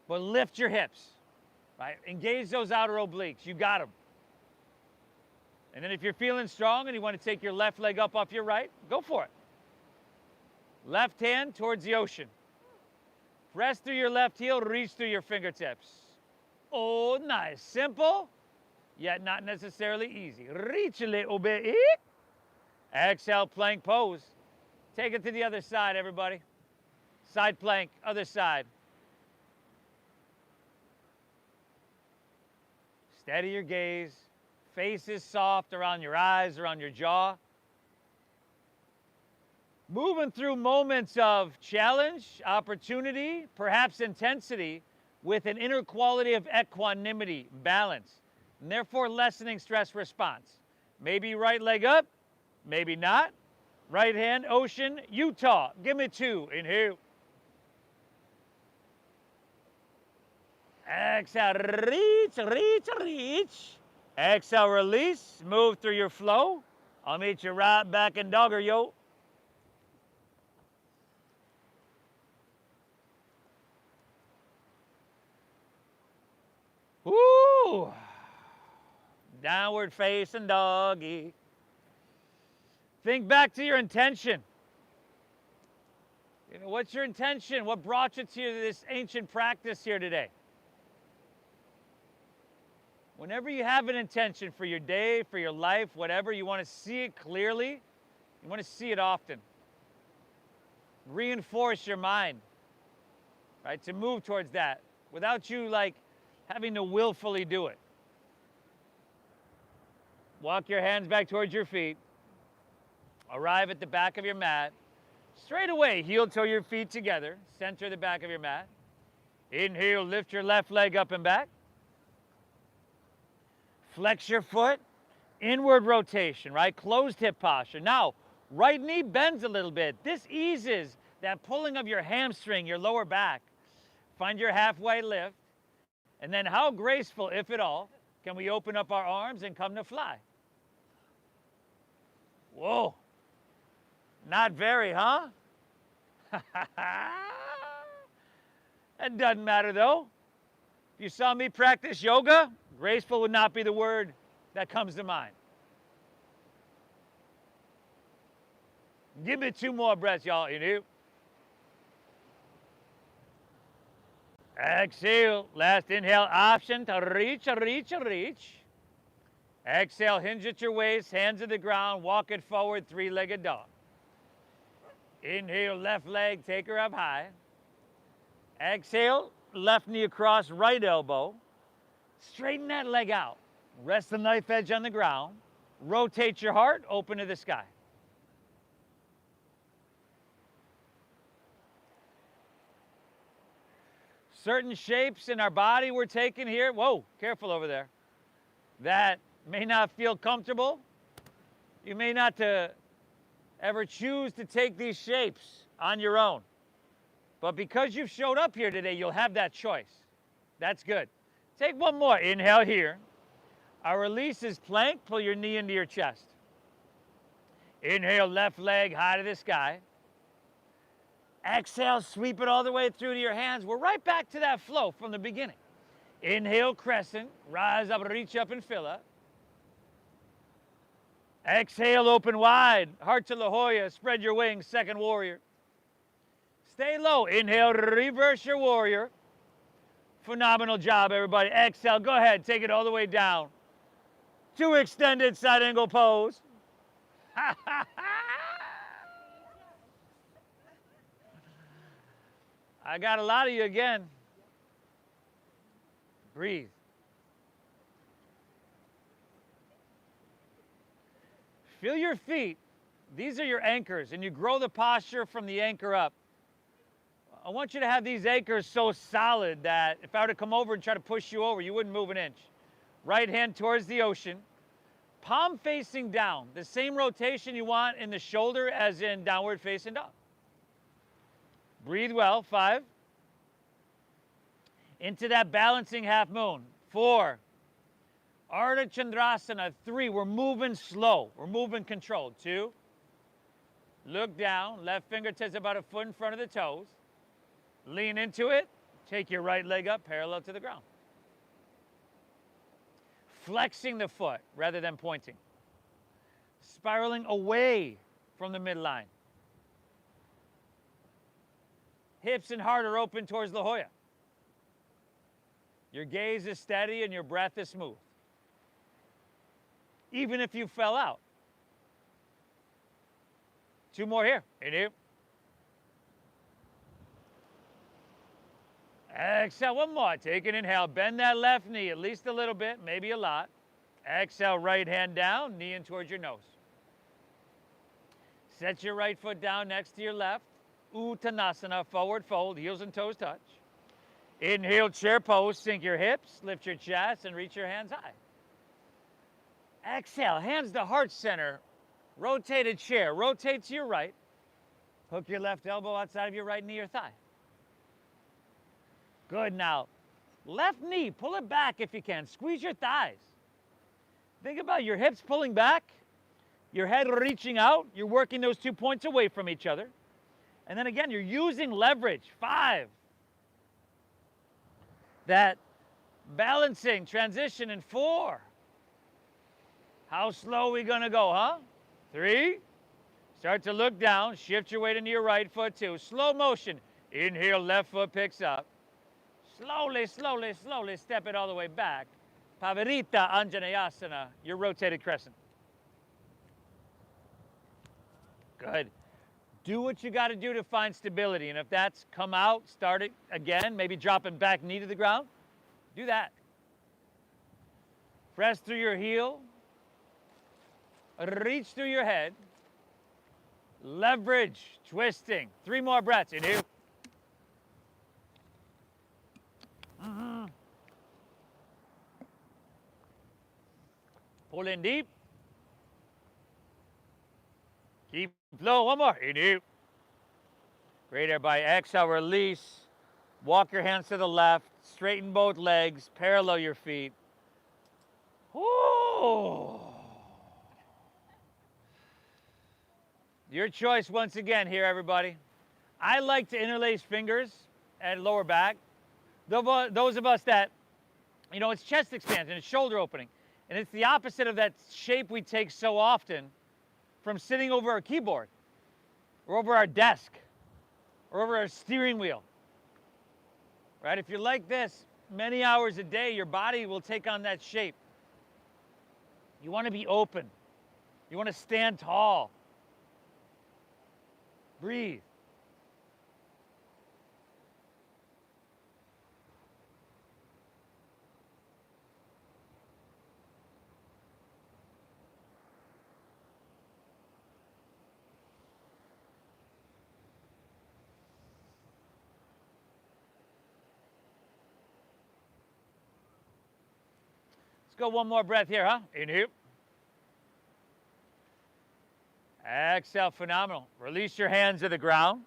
but lift your hips, right? Engage those outer obliques, you got them. And then if you're feeling strong and you want to take your left leg up off your right, go for it. Left hand towards the ocean. Press through your left heel, reach through your fingertips. Oh, nice. Simple, yet not necessarily easy. Reach a little bit. Exhale, plank pose. Take it to the other side, everybody. Side plank, other side. Steady your gaze. Face is soft around your eyes, around your jaw. Moving through moments of challenge, opportunity, perhaps intensity, with an inner quality of equanimity, balance, and therefore lessening stress response. Maybe right leg up, maybe not. Right hand, ocean, Utah. Give me 2. Inhale. Exhale, reach, reach, reach. Exhale, release. Move through your flow. I'll meet you right back in dogger, yo. Woo! Downward facing doggy. Think back to your intention. You know, what's your intention? What brought you to this ancient practice here today? Whenever you have an intention for your day, for your life, whatever, you want to see it clearly. You want to see it often. Reinforce your mind, right, to move towards that without you like having to willfully do it. Walk your hands back towards your feet. Arrive at the back of your mat. Straight away, heel toe your feet together. Center the back of your mat. Inhale, lift your left leg up and back. Flex your foot. Inward rotation, right? Closed hip posture. Now, right knee bends a little bit. This eases that pulling of your hamstring, your lower back. Find your halfway lift. And then how graceful, if at all, Can we open up our arms and come to fly? Whoa. Not very, huh? It doesn't matter though. If you saw me practice yoga, graceful would not be the word that comes to mind. Give me 2 more breaths, y'all. You know. Exhale. Last inhale option to reach, reach, reach. Exhale, hinge at your waist, hands to the ground, walk it forward, 3-legged dog. Inhale, left leg, take her up high. Exhale, left knee across, right elbow. Straighten that leg out. Rest the knife edge on the ground. Rotate your heart, open to the sky. Certain shapes in our body we're taking here, whoa, careful over there, that may not feel comfortable. You may not ever choose to take these shapes on your own. But because you've showed up here today, you'll have that choice. That's good. Take one more. Inhale here. Our release is plank. Pull your knee into your chest. Inhale, left leg high to the sky. Exhale, sweep it all the way through to your hands. We're right back to that flow from the beginning. Inhale, crescent. Rise up, reach up, and fill up. Exhale, open wide. Heart to La Jolla. Spread your wings. Second warrior. Stay low. Inhale, reverse your warrior. Phenomenal job, everybody. Exhale, go ahead. Take it all the way down. 2 extended side angle pose. I got a lot of you again. Breathe. Feel your feet. These are your anchors, and you grow the posture from the anchor up. I want you to have these anchors so solid that if I were to come over and try to push you over, you wouldn't move an inch. Right hand towards the ocean. Palm facing down. The same rotation you want in the shoulder as in downward facing dog. Breathe well. 5. Into that balancing half moon. 4. Ardha Chandrasana. 3. We're moving slow. We're moving controlled. 2. Look down. Left fingertips about a foot in front of the toes. Lean into it. Take your right leg up parallel to the ground. Flexing the foot rather than pointing. Spiraling away from the midline. Hips and heart are open towards La Jolla. Your gaze is steady and your breath is smooth. Even if you fell out. 2 more here. Inhale. Exhale, 1 more. Take an inhale. Bend that left knee at least a little bit, maybe a lot. Exhale, right hand down, knee in towards your nose. Set your right foot down next to your left. Uttanasana, forward fold, heels and toes touch. Inhale, chair pose, sink your hips, lift your chest, and reach your hands high. Exhale, hands to heart center. Rotated chair, rotate to your right. Hook your left elbow outside of your right knee or thigh. Good, now, left knee, pull it back if you can. Squeeze your thighs. Think about your hips pulling back, your head reaching out. You're working those 2 points away from each other. And then again, you're using leverage. 5. That balancing transition in 4. How slow are we gonna go, huh? 3. Start to look down, shift your weight into your right foot too. Slow motion. Inhale, left foot picks up. Slowly, slowly, slowly step it all the way back. Pavarita Anjaneyasana, your rotated crescent. Good. Do what you got to do to find stability. And if that's come out, start it again, maybe dropping back knee to the ground, do that. Press through your heel. Reach through your head. Leverage, twisting. 3 more breaths. Inhale. Pull in deep. Keep flow. 1 more. Inhale. Great, everybody. Exhale, release. Walk your hands to the left. Straighten both legs. Parallel your feet. Ooh. Your choice once again here, everybody. I like to interlace fingers at lower back. Those of us that, you know, it's chest expansion, it's shoulder opening. And it's the opposite of that shape we take so often from sitting over our keyboard or over our desk or over our steering wheel. Right? If you're like this many hours a day, your body will take on that shape. You want to be open. You want to stand tall. Breathe. Let's go one more breath here, huh? Inhale. Exhale, phenomenal. Release your hands to the ground.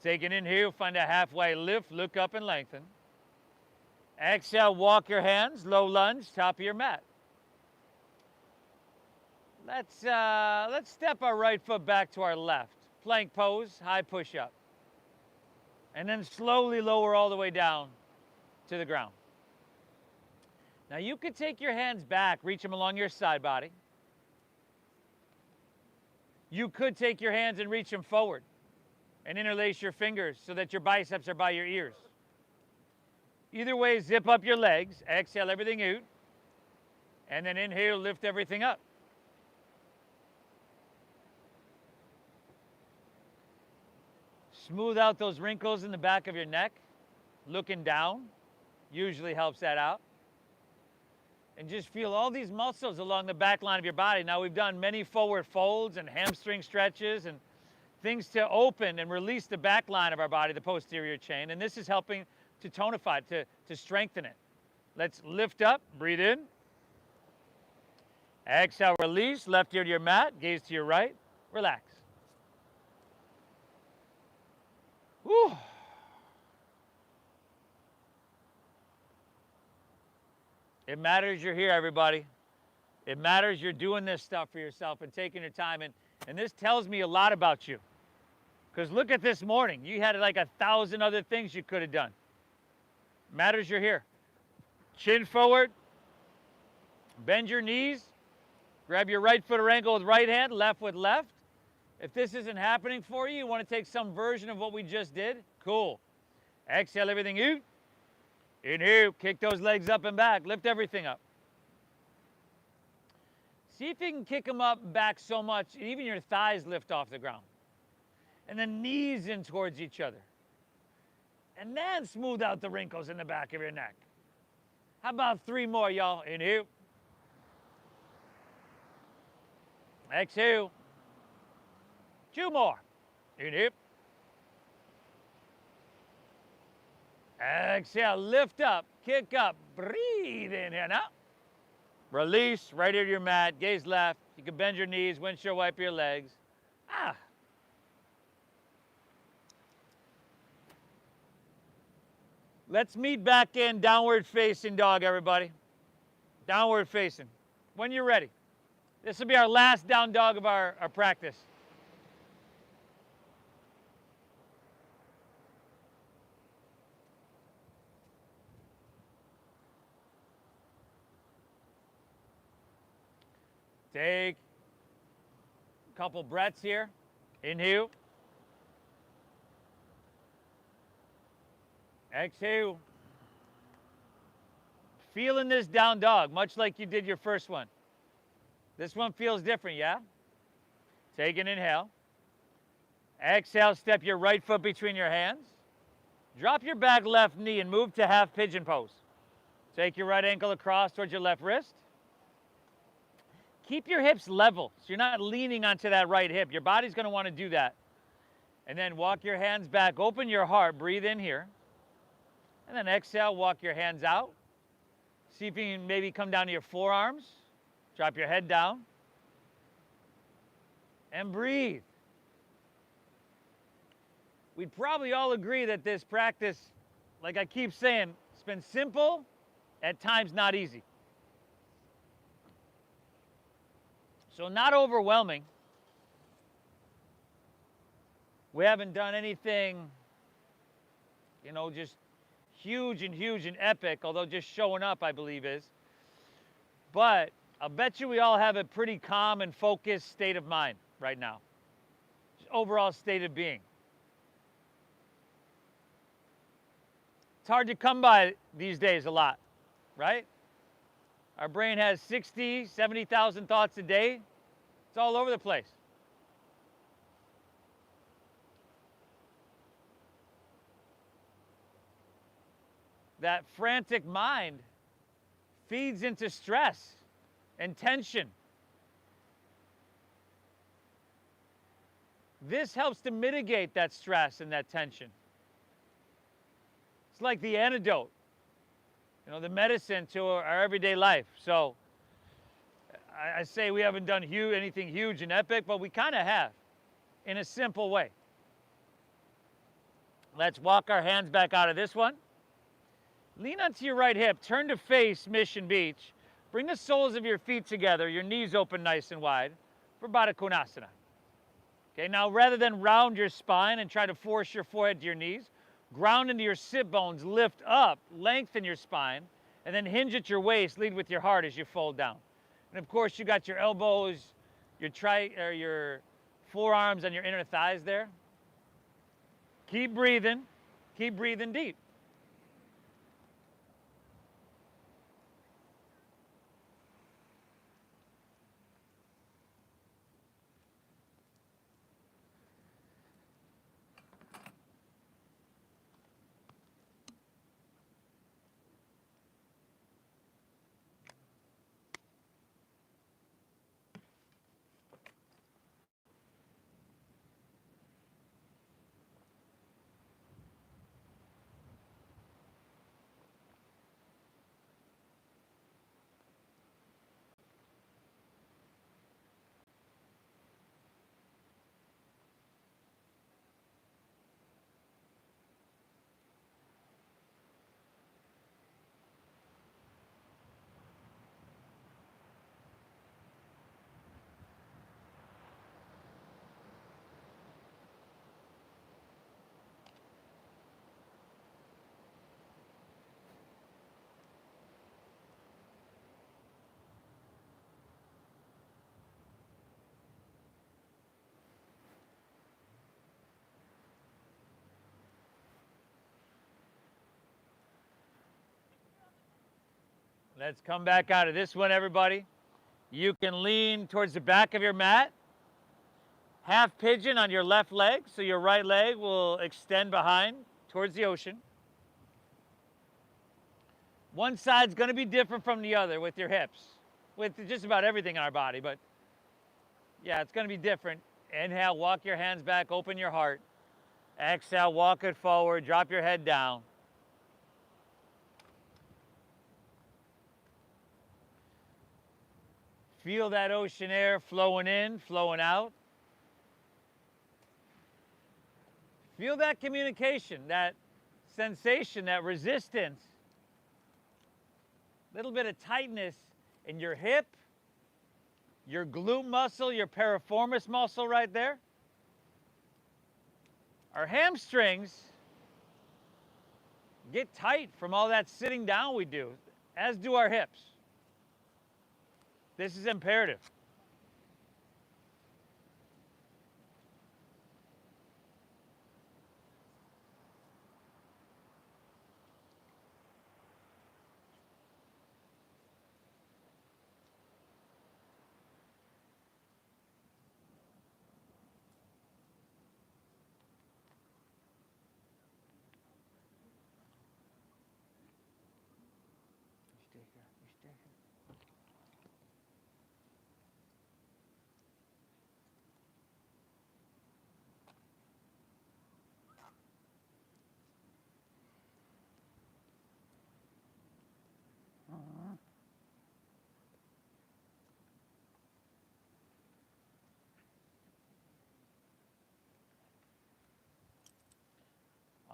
Take an inhale, find a halfway lift, look up and lengthen. Exhale, walk your hands, low lunge, top of your mat. Let's step our right foot back to our left. Plank pose, high push-up. And then slowly lower all the way down to the ground. Now you could take your hands back, reach them along your side body. You could take your hands and reach them forward and interlace your fingers so that your biceps are by your ears. Either way, zip up your legs, exhale everything out, and then inhale, lift everything up. Smooth out those wrinkles in the back of your neck. Looking down usually helps that out. And just feel all these muscles along the back line of your body. Now we've done many forward folds and hamstring stretches and things to open and release the back line of our body, the posterior chain. And this is helping to tonify it, to strengthen it. Let's lift up, breathe in. Exhale, release, left ear to your mat, gaze to your right, relax. Whew. It matters you're here, everybody. It matters you're doing this stuff for yourself and taking your time. And this tells me a lot about you. Because look at this morning. You had like 1,000 other things you could have done. Matters you're here. Chin forward. Bend your knees. Grab your right foot or ankle with right hand, left with left. If this isn't happening for you, you want to take some version of what we just did? Cool. Exhale everything out. Inhale, kick those legs up and back. Lift everything up. See if you can kick them up back so much, even your thighs lift off the ground. And then knees in towards each other. And then smooth out the wrinkles in the back of your neck. How about 3 more, y'all? Inhale. Exhale. 2 more. Inhale. Exhale, lift up, kick up, breathe in here now. Release, right ear to your mat, gaze left. You can bend your knees, windshield wipe your legs. Ah. Let's meet back in downward facing dog, everybody. Downward facing. When you're ready. This will be our last down dog of our practice. Take a couple breaths here. Inhale. Exhale. Feeling this down dog, much like you did your first one. This one feels different, yeah? Take an inhale. Exhale, step your right foot between your hands. Drop your back left knee and move to half pigeon pose. Take your right ankle across towards your left wrist. Keep your hips level, so you're not leaning onto that right hip. Your body's going to want to do that. And then walk your hands back, open your heart, breathe in here. And then exhale, walk your hands out. See if you can maybe come down to your forearms. Drop your head down. And breathe. We'd probably all agree that this practice, like I keep saying, it's been simple, at times not easy. So not overwhelming. We haven't done anything, you know, just huge and epic, although just showing up, I believe, is. But I'll bet you we all have a pretty calm and focused state of mind right now. Just overall state of being. It's hard to come by these days a lot, right? Our brain has 60, 70,000 thoughts a day. It's all over the place. That frantic mind feeds into stress and tension. This helps to mitigate that stress and that tension. It's like the antidote, you know, the medicine to our everyday life. So I say we haven't done anything huge and epic, but we kind of have in a simple way. Let's walk our hands back out of this one. Lean onto your right hip, turn to face Mission Beach. Bring the soles of your feet together, your knees open nice and wide for Baddha Konasana. Okay, now rather than round your spine and try to force your forehead to your knees, ground into your sit bones, lift up, lengthen your spine, and then hinge at your waist, lead with your heart as you fold down. And of course, you got your elbows, your forearms on your inner thighs there. Keep breathing deep. Let's come back out of this one, everybody. You can lean towards the back of your mat. Half pigeon on your left leg, so your right leg will extend behind towards the ocean. One side's going to be different from the other with your hips, with just about everything in our body, but yeah, it's going to be different. Inhale, walk your hands back, open your heart. Exhale, walk it forward, drop your head down. Feel that ocean air flowing in, flowing out. Feel that communication, that sensation, that resistance. A little bit of tightness in your hip, your glute muscle, your piriformis muscle right there. Our hamstrings get tight from all that sitting down we do, as do our hips. This is imperative.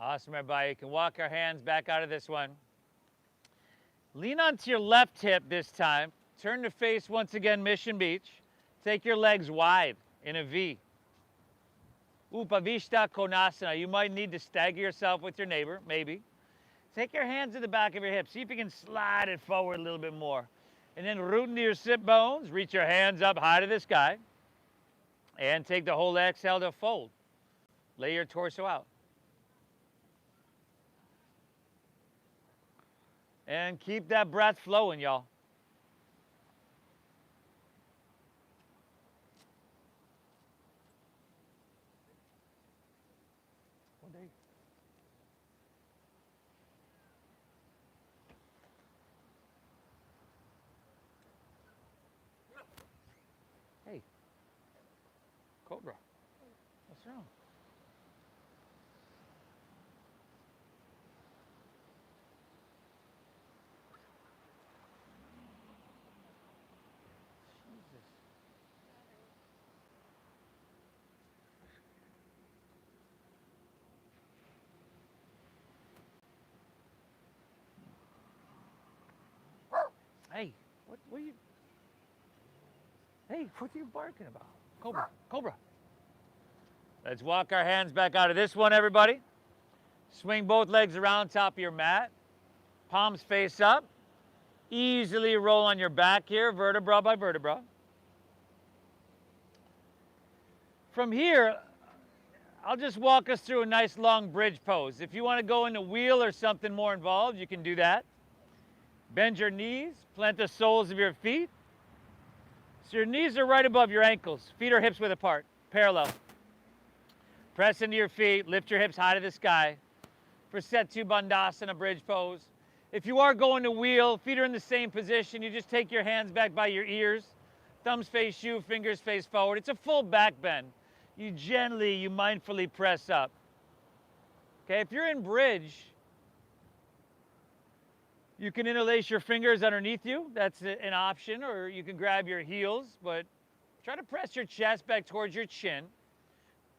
Awesome, everybody. You can walk our hands back out of this one. Lean onto your left hip this time. Turn to face, once again, Mission Beach. Take your legs wide in a V. Upavishta Konasana. You might need to stagger yourself with your neighbor, maybe. Take your hands to the back of your hips. See if you can slide it forward a little bit more. And then root into your sit bones. Reach your hands up high to the sky. And take the whole exhale to fold. Lay your torso out. And keep that breath flowing, y'all. Hey, Cobra, what's wrong? Jesus. Hey, what are you? Hey, what are you barking about? Cobra, Cobra. Let's walk our hands back out of this one, everybody. Swing both legs around top of your mat. Palms face up. Easily roll on your back here, vertebra by vertebra. From here, I'll just walk us through a nice long bridge pose. If you want to go into wheel or something more involved, you can do that. Bend your knees, plant the soles of your feet. So your knees are right above your ankles. Feet are hips width apart, parallel. Press into your feet, lift your hips high to the sky for set 2 Bandhasana bridge pose. If you are going to wheel, feet are in the same position. You just take your hands back by your ears. Thumbs face you, fingers face forward. It's a full back bend. You mindfully press up. Okay, if you're in bridge, you can interlace your fingers underneath you. That's an option, or you can grab your heels, but try to press your chest back towards your chin.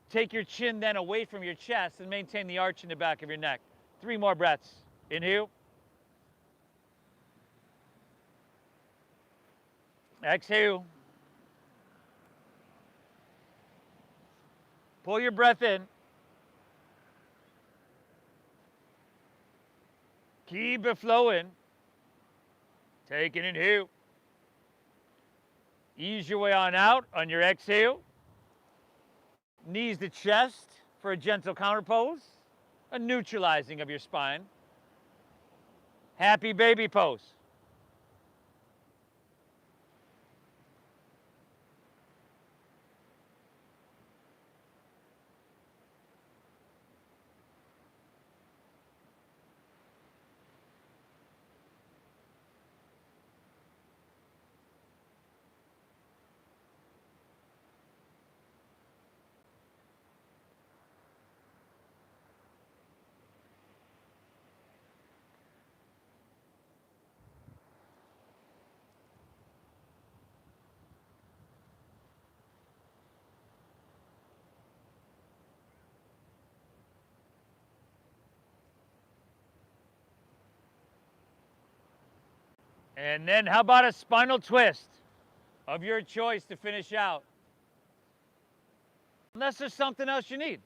Take your chin then away from your chest and maintain the arch in the back of your neck. 3 more breaths. Inhale. Exhale. Pull your breath in. Keep it flowing. Take an inhale. Ease your way on out on your exhale. Knees to chest for a gentle counter pose, a neutralizing of your spine. Happy baby pose. And then how about a spinal twist of your choice to finish out? Unless there's something else you need.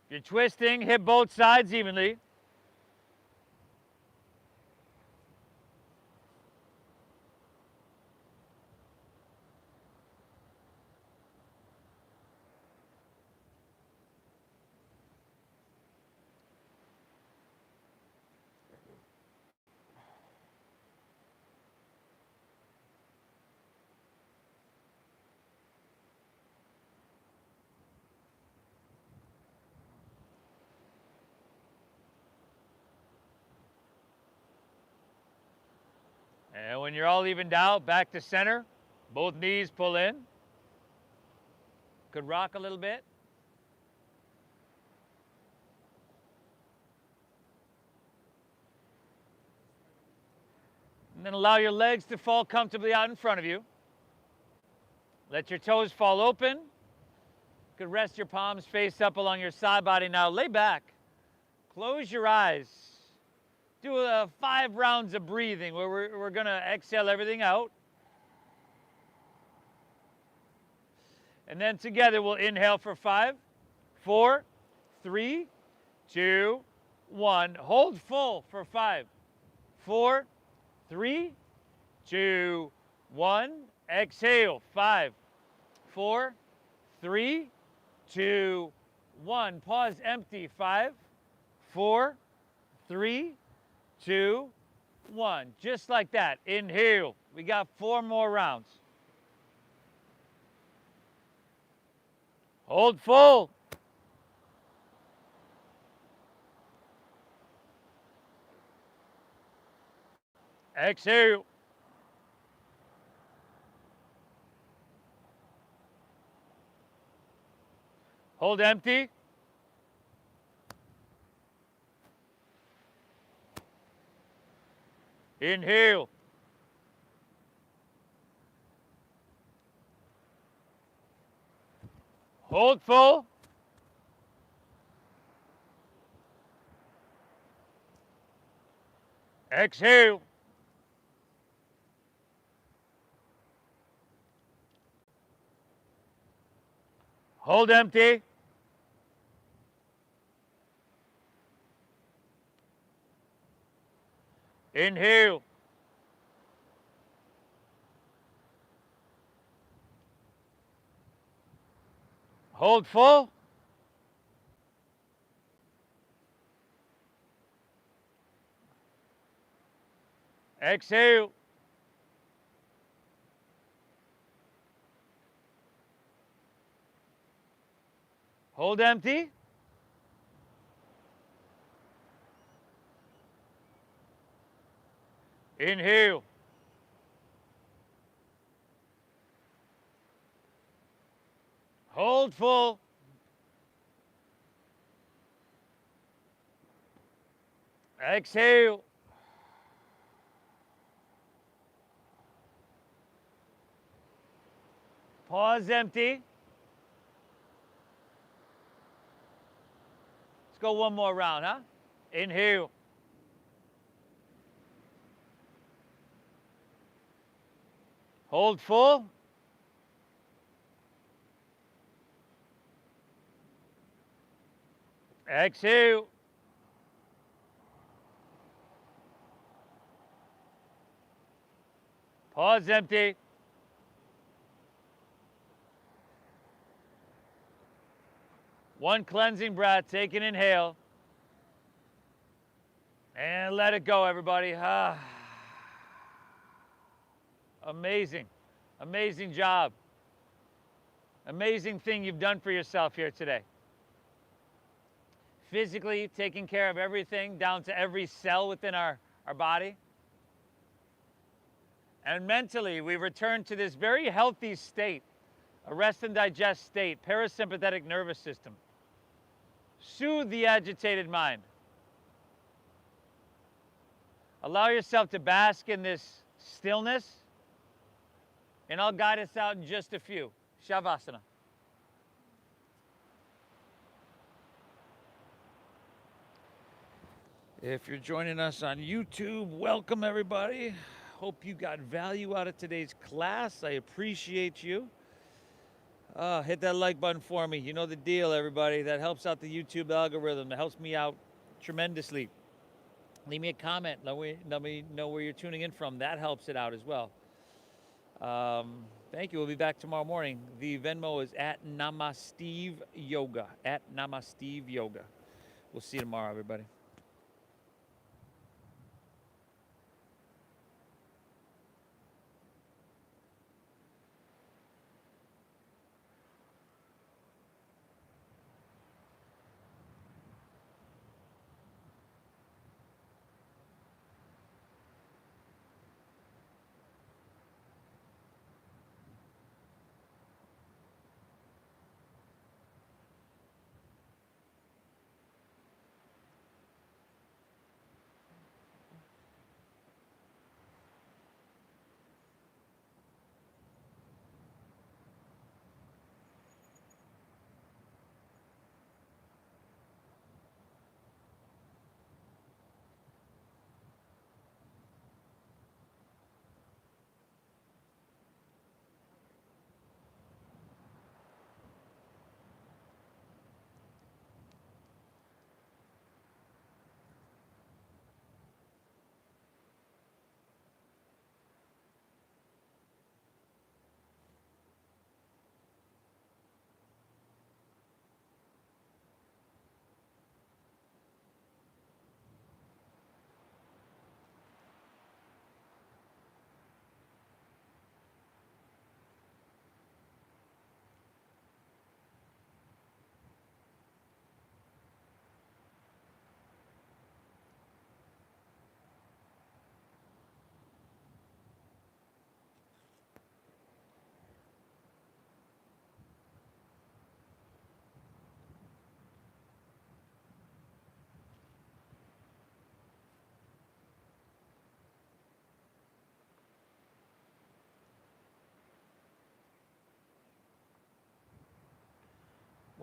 If you're twisting, hit both sides evenly. And when you're all evened out, back to center. Both knees pull in. Could rock a little bit. And then allow your legs to fall comfortably out in front of you. Let your toes fall open. You could rest your palms face up along your side body. Now lay back. Close your eyes. Do 5 rounds of breathing where we're going to exhale everything out. And then together we'll inhale for 5, 4, 3, 2, 1. Hold full for 5, 4, 3, 2, 1. Exhale. 5, 4, 3, 2, 1. Pause empty. 5, 4, 3, 2, 1. Just like that. Inhale. We got 4 more rounds. Hold full. Exhale. Hold empty. Inhale. Hold full. Exhale. Hold empty. Inhale. Hold full. Exhale. Hold empty. Inhale. Hold full. Exhale. Pause empty. Let's go one more round, huh? Inhale. Hold full. Exhale. Pause empty. One cleansing breath. Take an inhale. And let it go, everybody. Amazing. Amazing job. Amazing thing you've done for yourself here today. Physically taking care of everything down to every cell within our body. And mentally, we return to this very healthy state, a rest and digest state, parasympathetic nervous system. Soothe the agitated mind. Allow yourself to bask in this stillness, and I'll guide us out in just a few. Shavasana. If you're joining us on YouTube, welcome everybody. Hope you got value out of today's class. I appreciate you. Hit that like button for me. You know the deal, everybody. That helps out the YouTube algorithm. That helps me out tremendously. Leave me a comment. Let me know where you're tuning in from. That helps it out as well. Thank you. We'll be back tomorrow morning. The Venmo is at Namasteve Yoga. At Namasteve Yoga. We'll see you tomorrow, everybody.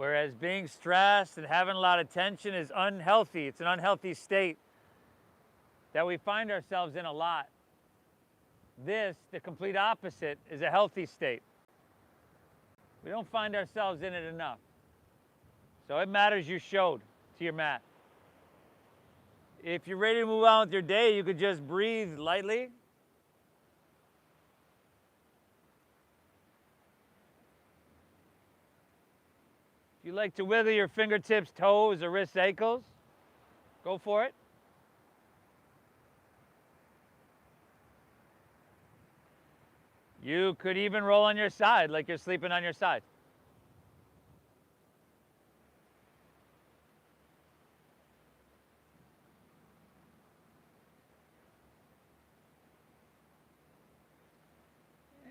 Whereas being stressed and having a lot of tension is unhealthy. It's an unhealthy state that we find ourselves in a lot. This, the complete opposite, is a healthy state. We don't find ourselves in it enough. So it matters you showed to your mat. If you're ready to move on with your day, you could just breathe lightly. If you like to wiggle your fingertips, toes, or wrists, ankles, go for it. You could even roll on your side like you're sleeping on your side.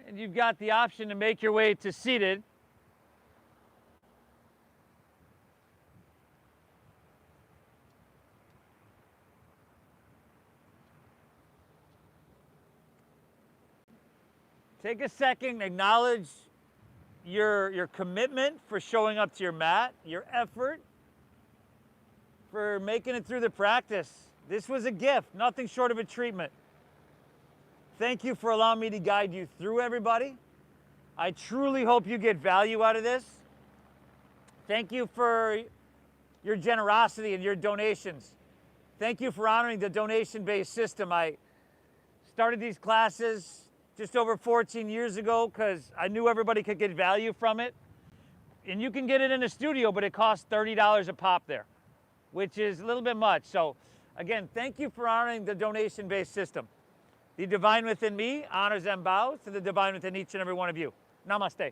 And you've got the option to make your way to seated. Take a second, acknowledge your commitment for showing up to your mat, your effort for making it through the practice. This was a gift, nothing short of a treatment. Thank you for allowing me to guide you through, everybody. I truly hope you get value out of this. Thank you for your generosity and your donations. Thank you for honoring the donation-based system. I started these classes just over 14 years ago because I knew everybody could get value from it. And you can get it in a studio, but it costs $30 a pop there, which is a little bit much. So again, thank you for honoring the donation-based system. The divine within me honors and bows to the divine within each and every one of you. Namaste.